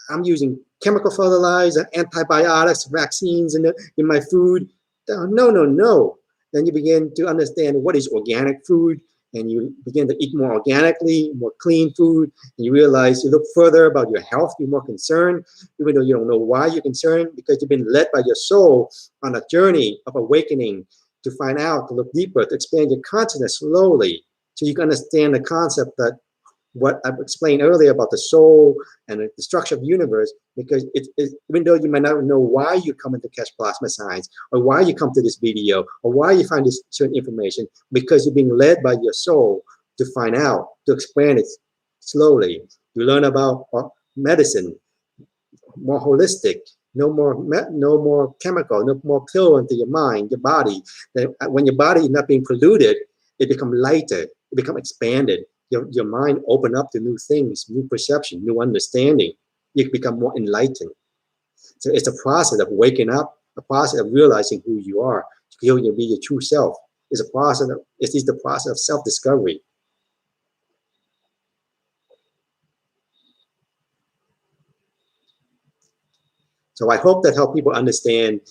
I'm using chemical fertilizer, antibiotics, vaccines in my food. No. Then you begin to understand what is organic food, and you begin to eat more organically, more clean food, and you realize you look further about your health, you're more concerned, even though you don't know why you're concerned, because you've been led by your soul on a journey of awakening to find out, to look deeper, to expand your consciousness slowly, so you can understand the concept that what I've explained earlier about the soul and the structure of the universe, because even though you might not know why you come into Keshe Plasma Science, or why you come to this video, or why you find this certain information, because you're being led by your soul to find out, to expand it slowly. You learn about medicine, more holistic, no more chemical, no more pill into your mind, your body. Then when your body is not being polluted, it becomes lighter, it becomes expanded. Your mind open up to new things, new perception, new understanding. You become more enlightened. So it's a process of waking up, a process of realizing who you are, to be your true self. It is the process of self-discovery. So I hope that helped people understand.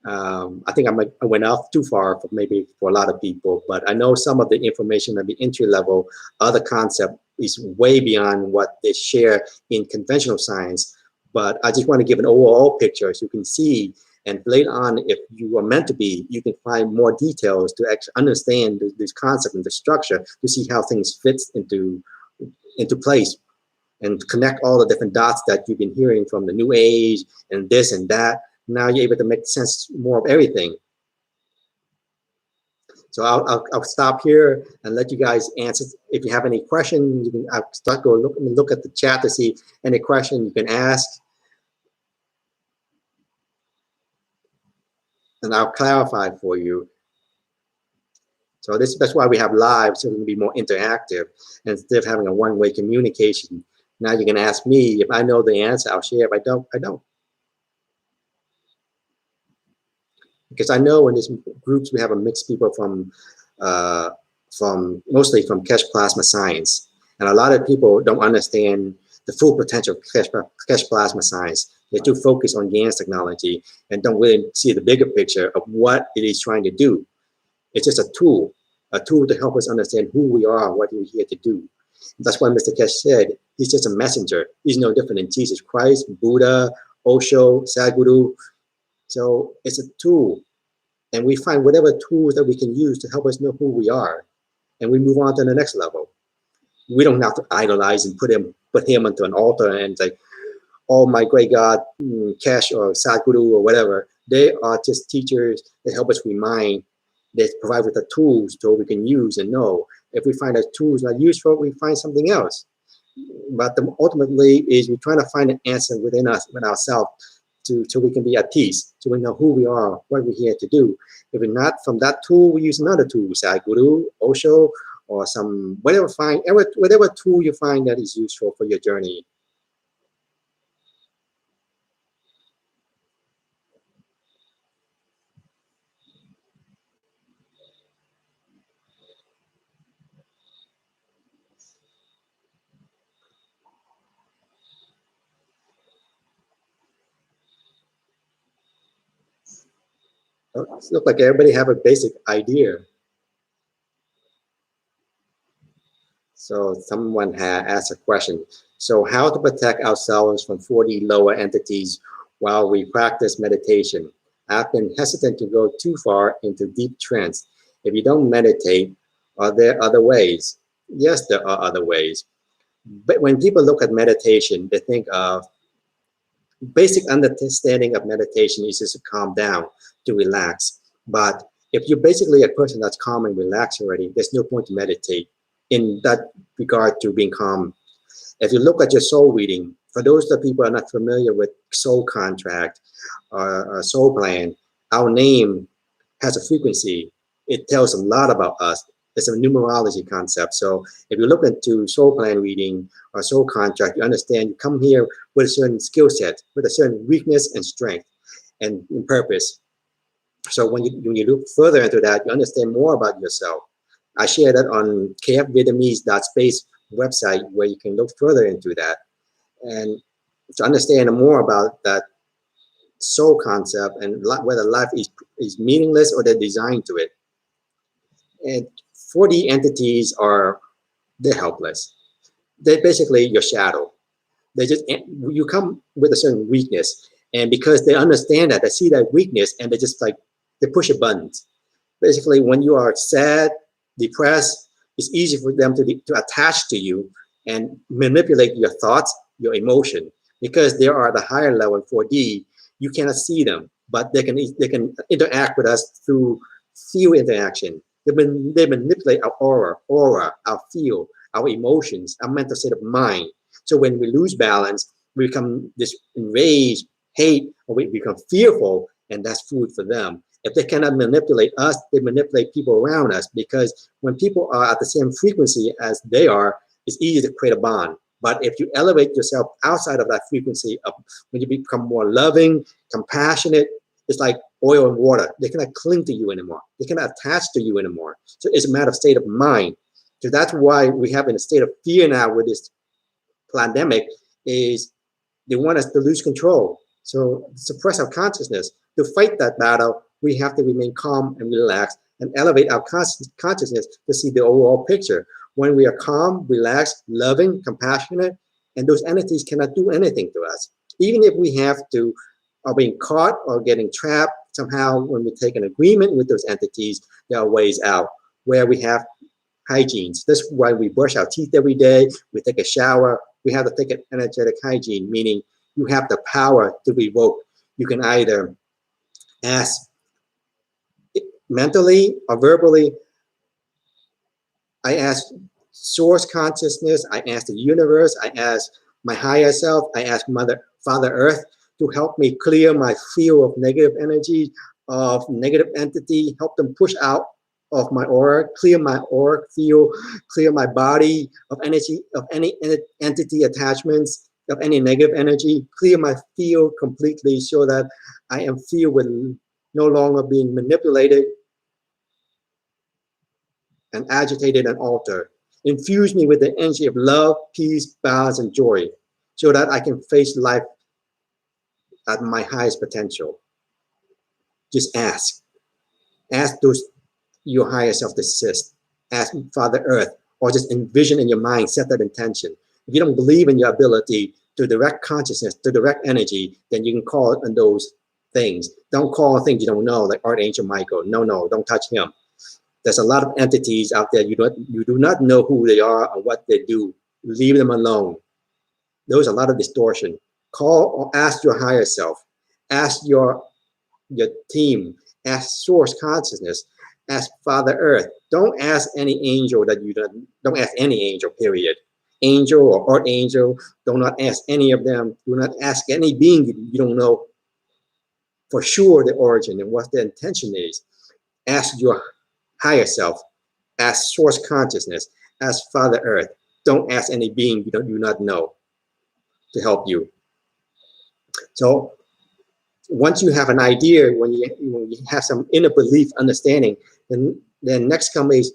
I think I went off too far maybe for a lot of people, but I know some of the information at the entry level, other concept is way beyond what they share in conventional science. But I just want to give an overall picture so you can see, and later on, if you are meant to be, you can find more details to actually understand this concept and the structure, to see how things fit into place, and connect all the different dots that you've been hearing from the New Age and this and that. Now you're able to make sense more of everything. So I'll stop here and let you guys answer. If you have any questions, you can look at the chat to see any question you can ask, and I'll clarify for you. So that's why we have live, so we can be more interactive instead of having a one-way communication. Now you can ask me. If I know the answer, I'll share. If I don't, I don't. Because I know in these groups we have a mixed people from mostly from Keshe Plasma Science, and a lot of people don't understand the full potential of Keshe Plasma Science. They're too focused on GANs technology and don't really see the bigger picture of what it is trying to do. It's just a tool to help us understand who we are, what we're here to do. That's why Mr. Keshe said he's just a messenger. He's no different than Jesus Christ, Buddha, Osho, Sadhguru. So it's a tool, and we find whatever tools that we can use to help us know who we are, and we move on to the next level. We don't have to idolize and put him onto an altar and say, oh my great God, Keshe or Sadhguru or whatever. They are just teachers that help us remind, they provide with the tools so we can use and know. If we find that tools not useful, we find something else. But ultimately is we're trying to find an answer within us, within ourselves, so we can be at peace, so we know who we are, what we're here to do. If we're not from that tool, we use another tool, Sadhguru, Osho, or some whatever tool you find that is useful for your journey. It looks like everybody have a basic idea. So someone had asked a question. So how to protect ourselves from 40 lower entities while we practice meditation? I've been hesitant to go too far into deep trance. If you don't meditate, are there other ways? Yes, there are other ways. But when people look at meditation, they think of basic understanding of meditation is just to calm down, to relax. But if you're basically a person that's calm and relaxed already, there's no point to meditate in that regard to being calm. If you look at your soul reading, for those that people are not familiar with soul contract or soul plan, our name has a frequency. It tells a lot about us. It's a numerology concept. So if you look into soul plan reading or soul contract, you understand you come here with a certain skill set, with a certain weakness and strength and purpose. So when you look further into that, you understand more about yourself. I share that on Vietnamese.space website where you can look further into that and to understand more about that soul concept and whether life is meaningless or they're designed to it. And 4D entities they're helpless. They're basically your shadow. You come with a certain weakness, and because they understand that, they see that weakness, and they push a button. Basically, when you are sad, depressed, it's easy for them to attach to you and manipulate your thoughts, your emotion, because they are at the higher level 4D. You cannot see them, but they can interact with us through field interaction. They manipulate our aura, our feel, our emotions, our mental state of mind. So when we lose balance, we become this enraged, hate, or we become fearful, and that's food for them. If they cannot manipulate us, they manipulate people around us, because when people are at the same frequency as they are, it's easy to create a bond. But if you elevate yourself outside of that frequency of when you become more loving, compassionate, it's like oil and water. They cannot cling to you anymore. They cannot attach to you anymore. So it's a matter of state of mind. So that's why we have in a state of fear now with this pandemic is they want us to lose control. So suppress our consciousness. To fight that battle, we have to remain calm and relaxed and elevate our consciousness to see the overall picture. When we are calm, relaxed, loving, compassionate, and those entities cannot do anything to us. Even if we have to are being caught or getting trapped, somehow when we take an agreement with those entities, there are ways out where we have hygienes. That's why we brush our teeth every day, we take a shower, we have to take an energetic hygiene, meaning you have the power to revoke. You can either ask mentally or verbally. I ask source consciousness, I ask the universe, I ask my higher self, I ask Father Earth to help me clear my field of negative energy, of negative entity, help them push out of my aura, clear my aura field, clear my body of energy, of any entity attachments, of any negative energy, clear my field completely so that I am filled with no longer being manipulated and agitated and altered. Infuse me with the energy of love, peace, balance, and joy so that I can face life at my highest potential. Just ask. Ask your higher self to assist. Ask Father Earth, or just envision in your mind, set that intention. If you don't believe in your ability to direct consciousness, to direct energy, then you can call on those things. Don't call things you don't know, like Archangel Michael. No, no, don't touch him. There's a lot of entities out there you do not know who they are or what they do. Leave them alone. There's a lot of distortion. Call or ask your higher self. Ask your team. Ask source consciousness. Ask Father Earth. Don't ask any angel that you don't ask any angel, period. Angel or archangel, do not ask any of them. Do not ask any being you don't know for sure the origin and what the intention is. Ask your higher self. Ask source consciousness. Ask Father Earth. Don't ask any being you do not know to help you. So once you have an idea, when you have some inner belief, understanding, then next come is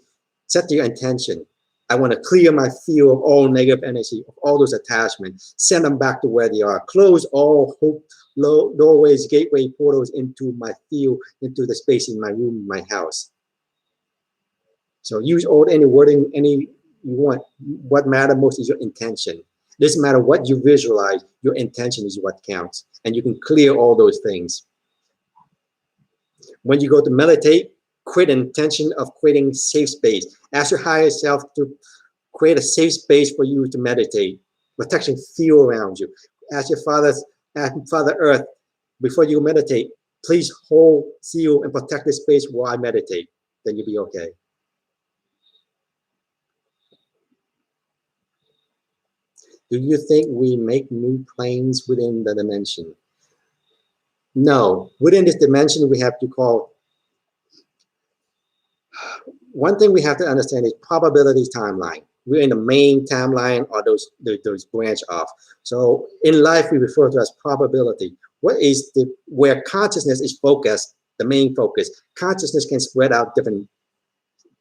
set your intention. I want to clear my field of all negative energy, of all those attachments, send them back to where they are. Close all hope, doorways, gateway, portals into my field, into the space in my room, my house. So use all any wording, any you want. What matters most is your intention. It doesn't matter what you visualize, your intention is what counts. And you can clear all those things. When you go to meditate, create an intention of creating safe space. Ask your higher self to create a safe space for you to meditate. Protection feel around you. Ask your Father Earth, before you meditate, please hold, seal, and protect this space while I meditate. Then you'll be okay. Do you think we make new planes within the dimension? No. Within this dimension, we have to call. One thing we have to understand is probability timeline. We're in the main timeline or those branch off. So in life, we refer to as probability. What is where consciousness is focused, the main focus. Consciousness can spread out different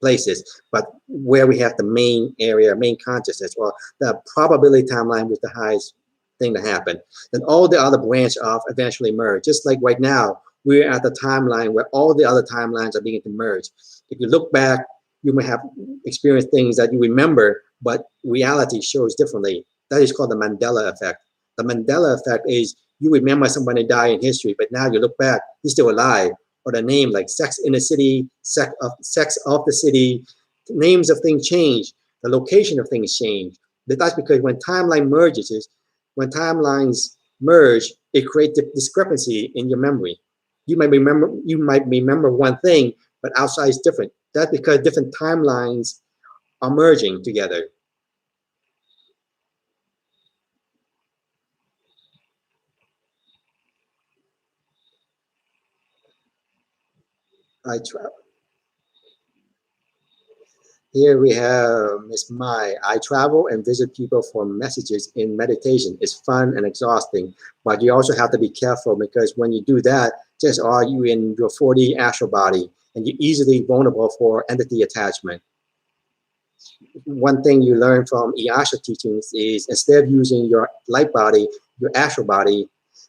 places, but where we have the main area, main consciousness, or the probability timeline with the highest thing to happen, then all the other branch off eventually merge. Just like right now, we're at the timeline where all the other timelines are beginning to merge. If you look back, you may have experienced things that you remember, but reality shows differently. That is called the Mandela effect. The Mandela effect is you remember somebody died in history, but now you look back, he's still alive. Or the name like Sex in the City, Sex of the City, names of things change, the location of things change. That's because when timeline merges, when timelines merge, it creates a discrepancy in your memory. You might remember one thing, but outside is different. That's because different timelines are merging together. I try. Here we have Miss Mai. I travel and visit people for messages in meditation. It's fun and exhausting, but you also have to be careful because when you do that, just are you in your 4D astral body and you're easily vulnerable for entity attachment. One thing you learn from ARhAyas teachings is instead of using your light body, your astral body,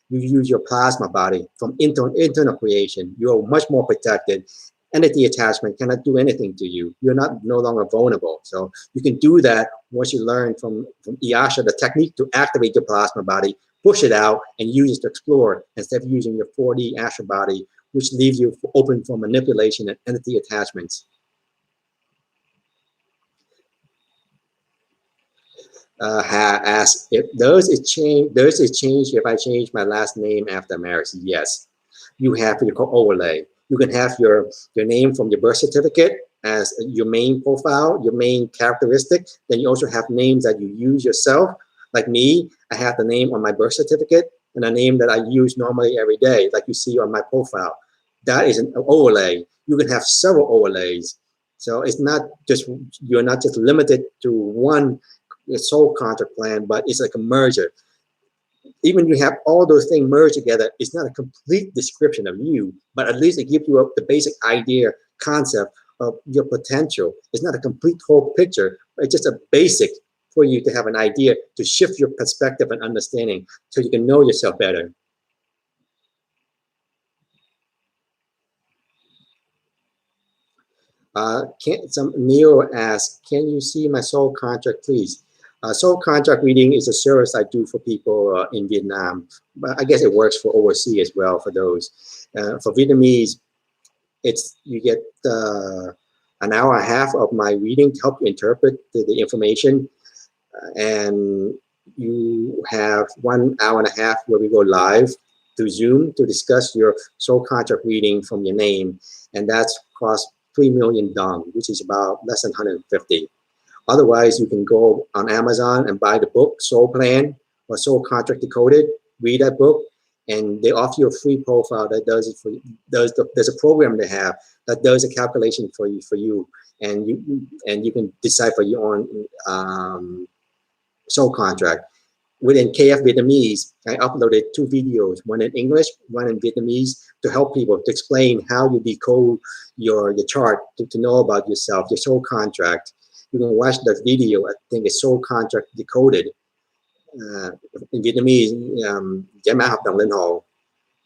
you use your plasma body from internal creation. You're much more protected. Entity attachment cannot do anything to you. You're no longer vulnerable. So you can do that once you learn from ARhAyas the technique to activate your plasma body, push it out, and use it to explore instead of using your 4D astral body, which leaves you open for manipulation and entity attachments. Ask if does it change if I change my last name after marriage? Yes. You have what you call overlay. You can have your name from your birth certificate as your main profile, your main characteristic. Then you also have names that you use yourself. Like me, I have the name on my birth certificate and a name that I use normally every day, like you see on my profile. That is an overlay. You can have several overlays. So it's not just, you're not just limited to one soul contract plan, but it's like a merger. Even you have all those things merged together, it's not a complete description of you, but at least it gives you the basic idea, concept of your potential. It's not a complete whole picture, it's just a basic for you to have an idea to shift your perspective and understanding so you can know yourself better. Neil asks, can you see my soul contract, please? Soul contract reading is a service I do for people in Vietnam, but I guess it works for overseas as well for those. For Vietnamese, it's you get an hour and a half of my reading to help you interpret the information, and you have 1 hour and a half where we go live to Zoom to discuss your soul contract reading from your name, and that's cost 3 million dong, which is about less than 150. Otherwise, you can go on Amazon and buy the book Soul Plan or Soul Contract Decoded. Read that book, and they offer you a free profile that does it for you. There's a program they have that does a calculation for you, and you can decide for your own soul contract. Within KF Vietnamese, I uploaded 2 videos, one in English, one in Vietnamese, to help people to explain how you decode your chart to know about yourself, your soul contract. You can watch that video. I think it's Soul Contract Decoded. In Vietnamese, giải mã hợp đồng linh hồn,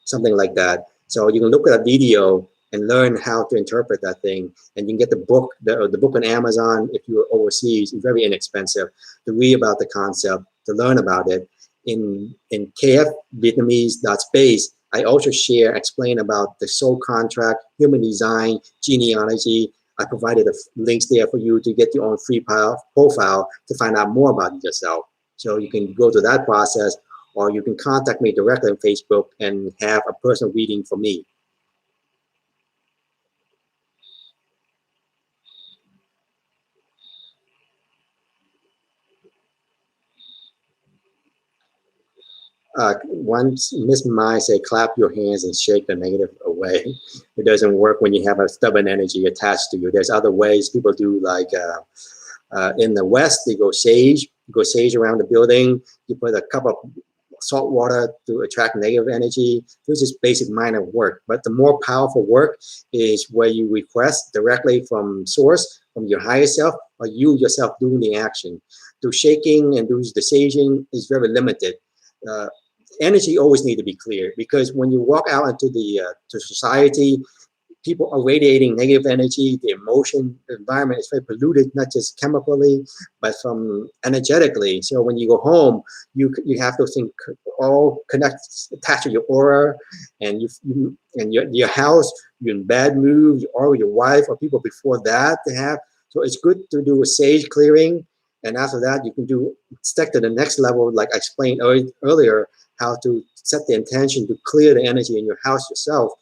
something like that. So you can look at that video and learn how to interpret that thing. And you can get the book, the book on Amazon if you're overseas. It's very inexpensive to read about the concept, to learn about it. In KF Vietnamese.space, I also explain about the soul contract, human design, genealogy. I provided the links there for you to get your own free profile to find out more about yourself. So you can go to that process, or you can contact me directly on Facebook and have a personal reading for me. Once Miss Mai say, clap your hands and shake the negative away. It doesn't work when you have a stubborn energy attached to you. There's other ways people do, like in the West, they go sage. You go sage around the building. You put a cup of salt water to attract negative energy. This is basic minor work. But the more powerful work is where you request directly from source, from your higher self, or you yourself doing the action. Do shaking and do the saging is very limited. Energy always need to be clear, because when you walk out into the to society, people are radiating negative energy. The environment is very polluted, not just chemically, but from energetically. So when you go home, you have those things all attached to your aura, and your house. You're in bad mood, or your wife, or people before that they have. So it's good to do a sage clearing, and after that you can step to the next level, like I explained earlier, how to set the intention to clear the energy in your house yourself,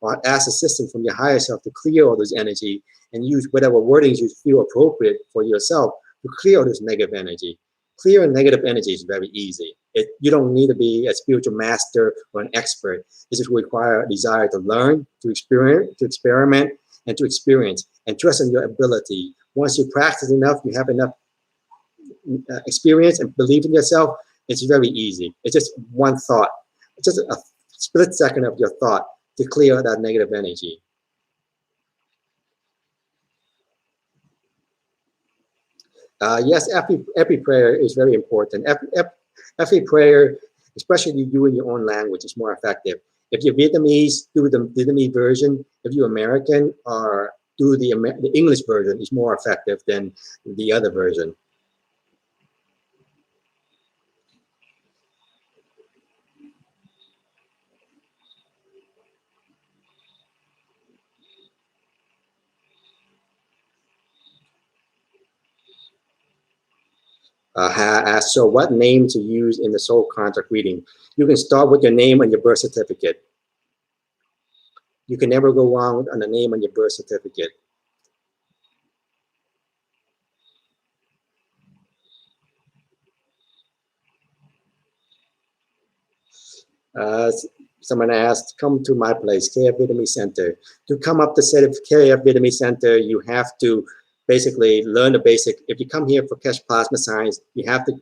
or ask assistance from your higher self to clear all this energy, and use whatever wordings you feel appropriate for yourself to clear all this negative energy. Clearing negative energy is very easy. You don't need to be a spiritual master or an expert. It just requires a desire to learn, to experiment, and to experience, and trust in your ability. Once you practice enough, you have enough experience and believe in yourself, it's very easy. It's just one thought. It's just a split second of your thought to clear that negative energy. Yes, every prayer is very important. Every prayer, especially you do in your own language, is more effective. If you're Vietnamese, do the Vietnamese version. If you're American, or do the English version, is more effective than the other version. So what name to use in the soul contract reading? You can start with your name on your birth certificate. You can never go wrong on the name on your birth certificate. Someone asked, come to my place, KF Vietnamese Center. To come up to KF Vietnamese Center, you have to basically learn the basic. If you come here for Keshe Plasma Science, you have to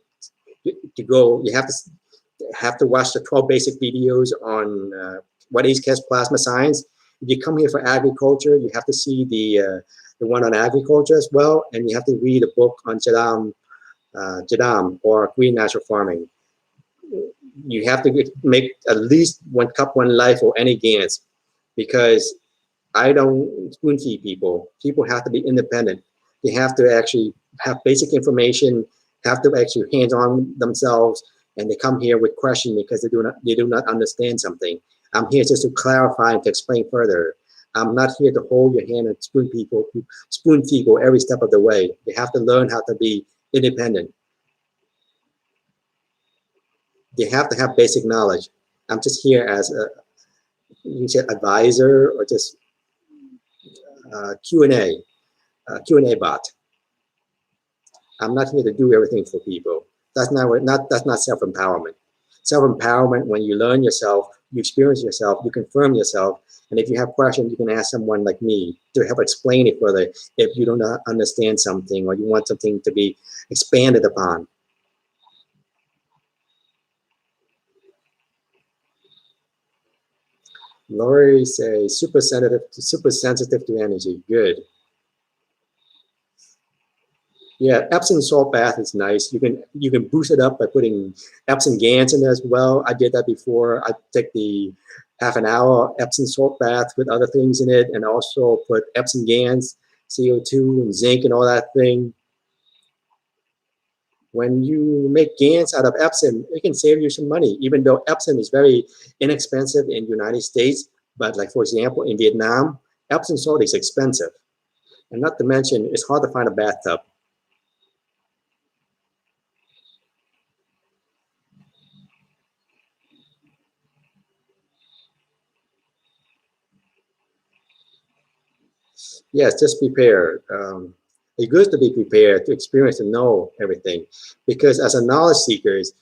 watch the 12 basic videos on what is Keshe Plasma Science. If you come here for agriculture, you have to see the one on agriculture as well, and you have to read a book on Jadam, or green natural farming. You have to make at least 1 cup, 1 life, or any gains, because I don't spoon feed people. People have to be independent. They have to actually have basic information, have to actually hands-on themselves, and they come here with questions because they do not understand something. I'm here just to clarify and to explain further. I'm not here to hold your hand and spoon people every step of the way. They have to learn how to be independent. They have to have basic knowledge. I'm just here as a, you said, advisor, or just Q&A, Q&A bot. I'm not here to do everything for people. That's not self-empowerment. Self-empowerment, when you learn yourself, you experience yourself, you confirm yourself, and if you have questions, you can ask someone like me to help explain it further if you don't understand something or you want something to be expanded upon. Lori says super sensitive to energy. Good. Yeah, Epsom salt bath is nice. You can boost it up by putting Epsom Gans in there as well. I did that before. I take the half an hour Epsom salt bath with other things in it, and also put Epsom Gans, CO2 and zinc and all that thing. When you make Gans out of Epsom, it can save you some money, even though Epsom is very inexpensive in the United States. But like, for example, in Vietnam, Epsom salt is expensive. And not to mention, it's hard to find a bathtub. Yes, just prepare. It's good to be prepared, to experience and know everything. Because as a knowledge seekers,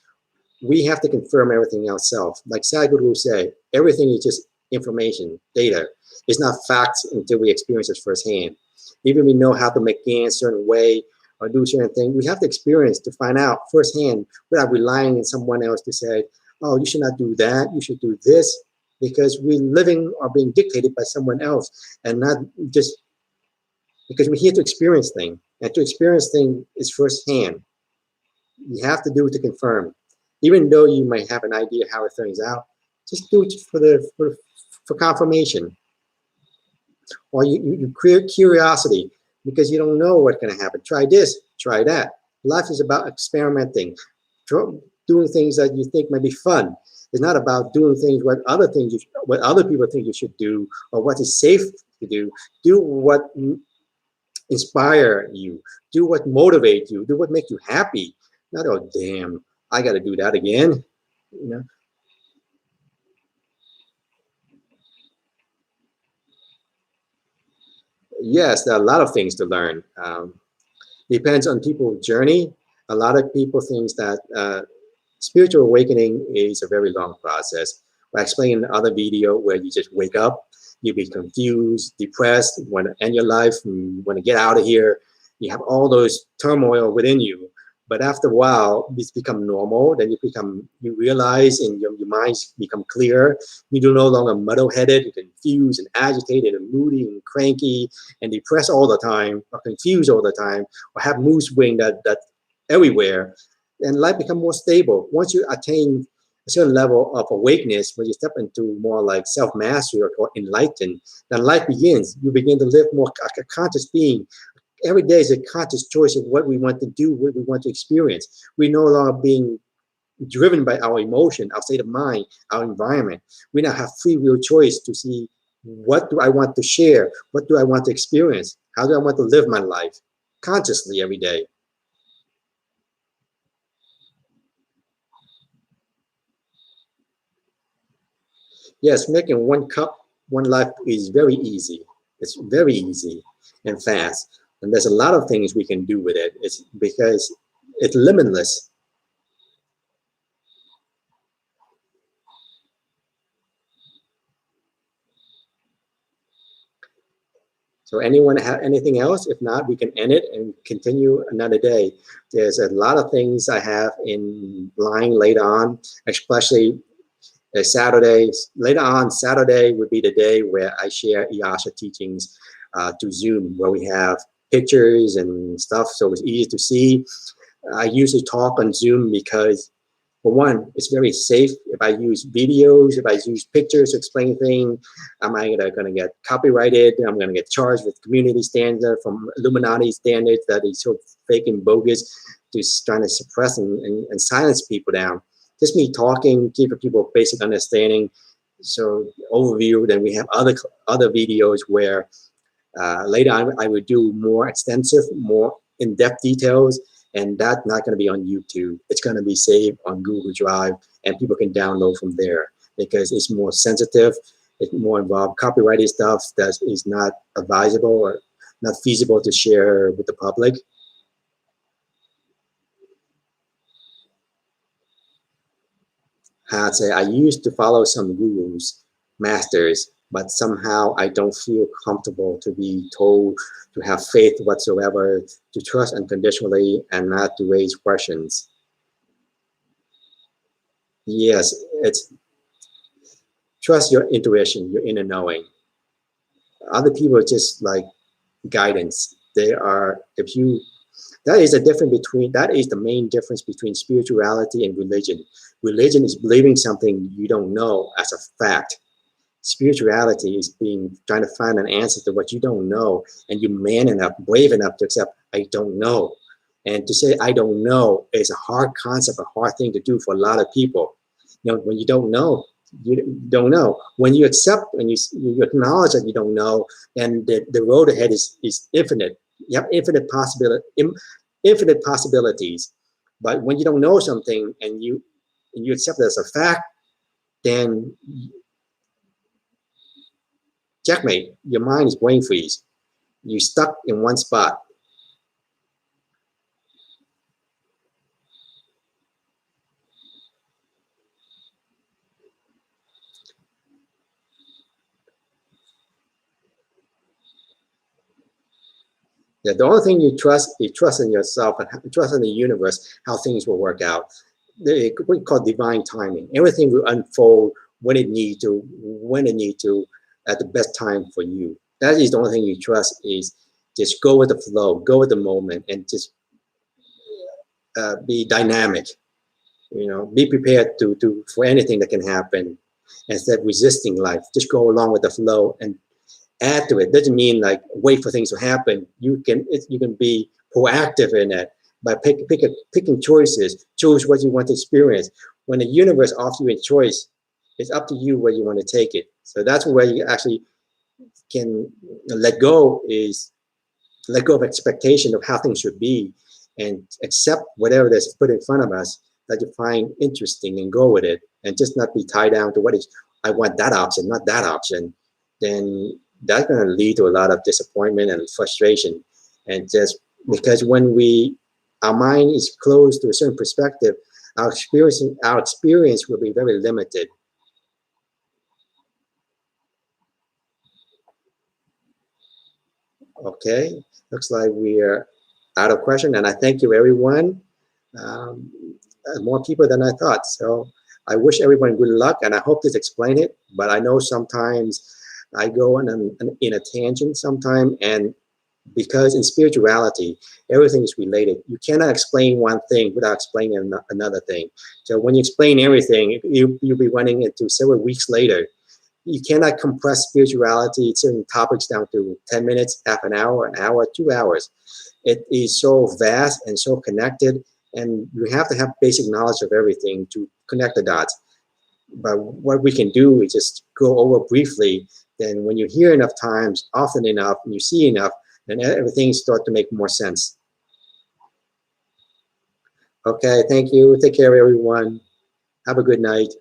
we have to confirm everything ourselves. Like Sadhguru said, everything is just information, data. It's not facts until we experience it firsthand. Even we know how to make gains a certain way or do certain things, we have to experience to find out firsthand without relying on someone else to say, oh, you should not do that, you should do this, because we're living or being dictated by someone else, and not just because we're here to experience things. And to experience things is firsthand. You have to do it to confirm. Even though you might have an idea how it turns out, just do it for confirmation. Or you create curiosity because you don't know what's going to happen. Try this, try that. Life is about experimenting, doing things that you think might be fun. It's not about doing things what other people think you should do or what is safe to do. Do what inspire you. Do what motivate you. Do what make you happy. Not, oh damn, I got to do that again. You know. Yes, there are a lot of things to learn. Depends on people's journey. A lot of people think that spiritual awakening is a very long process. I explained in the other video where you just wake up, you be confused, depressed, want to end your life, want to get out of here. You have all those turmoil within you. But after a while, it's become normal. Then you realize, and your minds become clear. You're no longer muddle-headed, confused, and agitated, and moody, and cranky, and depressed all the time, or confused all the time, or have mood swing that everywhere. And life become more stable. Once you attain a certain level of awakeness, when you step into more like self-mastery or enlightened, then life begins. You begin to live more a conscious being. Every day is a conscious choice of what we want to do, what we want to experience. We're no longer being driven by our emotion, our state of mind, our environment. We now have free will choice to see, what do I want to share? What do I want to experience? How do I want to live my life consciously every day? Yes, making one cup, one life is very easy. It's very easy and fast. And there's a lot of things we can do with it. It's because it's limitless. So anyone have anything else? If not, we can end it and continue another day. There's a lot of things I have in line later on, especially Saturday. Later on, Saturday would be the day where I share ARhAyas teachings to Zoom, where we have pictures and stuff, so it's easy to see. I usually talk on Zoom because, for one, it's very safe. If I use videos, if I use pictures to explain things, am I gonna get copyrighted? I'm gonna get charged with community standard from Illuminati standards that is so fake and bogus. trying to suppress and silence people down. Just me talking, giving people basic understanding. So overview. Then we have other videos where later I would do more extensive, more in-depth details, and that's not going to be on YouTube. It's going to be saved on Google Drive, and people can download from there because it's more sensitive. It's more involved copyrighted stuff that is not advisable or not feasible to share with the public. I'd say I used to follow some gurus, masters, but somehow I don't feel comfortable to be told to have faith whatsoever, to trust unconditionally, and not to raise questions. Yes, it's trust your intuition, your inner knowing. Other people are just like guidance. They are, if you, that is that is the main difference between spirituality and religion. Religion is believing something you don't know as a fact. Spirituality is trying to find an answer to what you don't know, and you're man enough, brave enough to accept, I don't know. And to say I don't know is a hard concept, a hard thing to do for a lot of people. When you don't know, you don't know. When you accept, when you acknowledge that you don't know, then the road ahead is infinite. You have infinite possibilities. But when you don't know something and you accept it as a fact, then checkmate. Your mind is brain freeze. You're stuck in one spot. Yeah, the only thing you trust in yourself and trust in the universe, how things will work out. We call divine timing. Everything will unfold when it needs to, at the best time for you. That is the only thing you trust, is just go with the flow, go with the moment, and just be dynamic. Be prepared for anything that can happen, instead of resisting life. Just go along with the flow and add to it. Doesn't mean like wait for things to happen. You can be proactive in it by picking choices. Choose what you want to experience. When the universe offers you a choice, it's up to you where you want to take it. So that's where you actually can let go of expectation of how things should be, and accept whatever that's put in front of us that you find interesting, and go with it, and just not be tied down to what is, I want that option, not that option. Then that's going to lead to a lot of disappointment and frustration. And just because when our mind is closed to a certain perspective, our experience will be very limited. Okay, looks like we're out of question, and I thank you, everyone. Um, More people than I thought. So I wish everyone good luck, and I hope this explained it. But I know sometimes I go in a tangent sometimes, and because in spirituality, everything is related. You cannot explain one thing without explaining another thing. So when you explain everything, you'll be running into several weeks later. You cannot compress spirituality, certain topics, down to 10 minutes, half an hour, 2 hours. It is so vast and so connected, and you have to have basic knowledge of everything to connect the dots. But what we can do is just go over briefly. Then when you hear enough times, often enough, and you see enough, then everything starts to make more sense. Okay, thank you. Take care, everyone. Have a good night.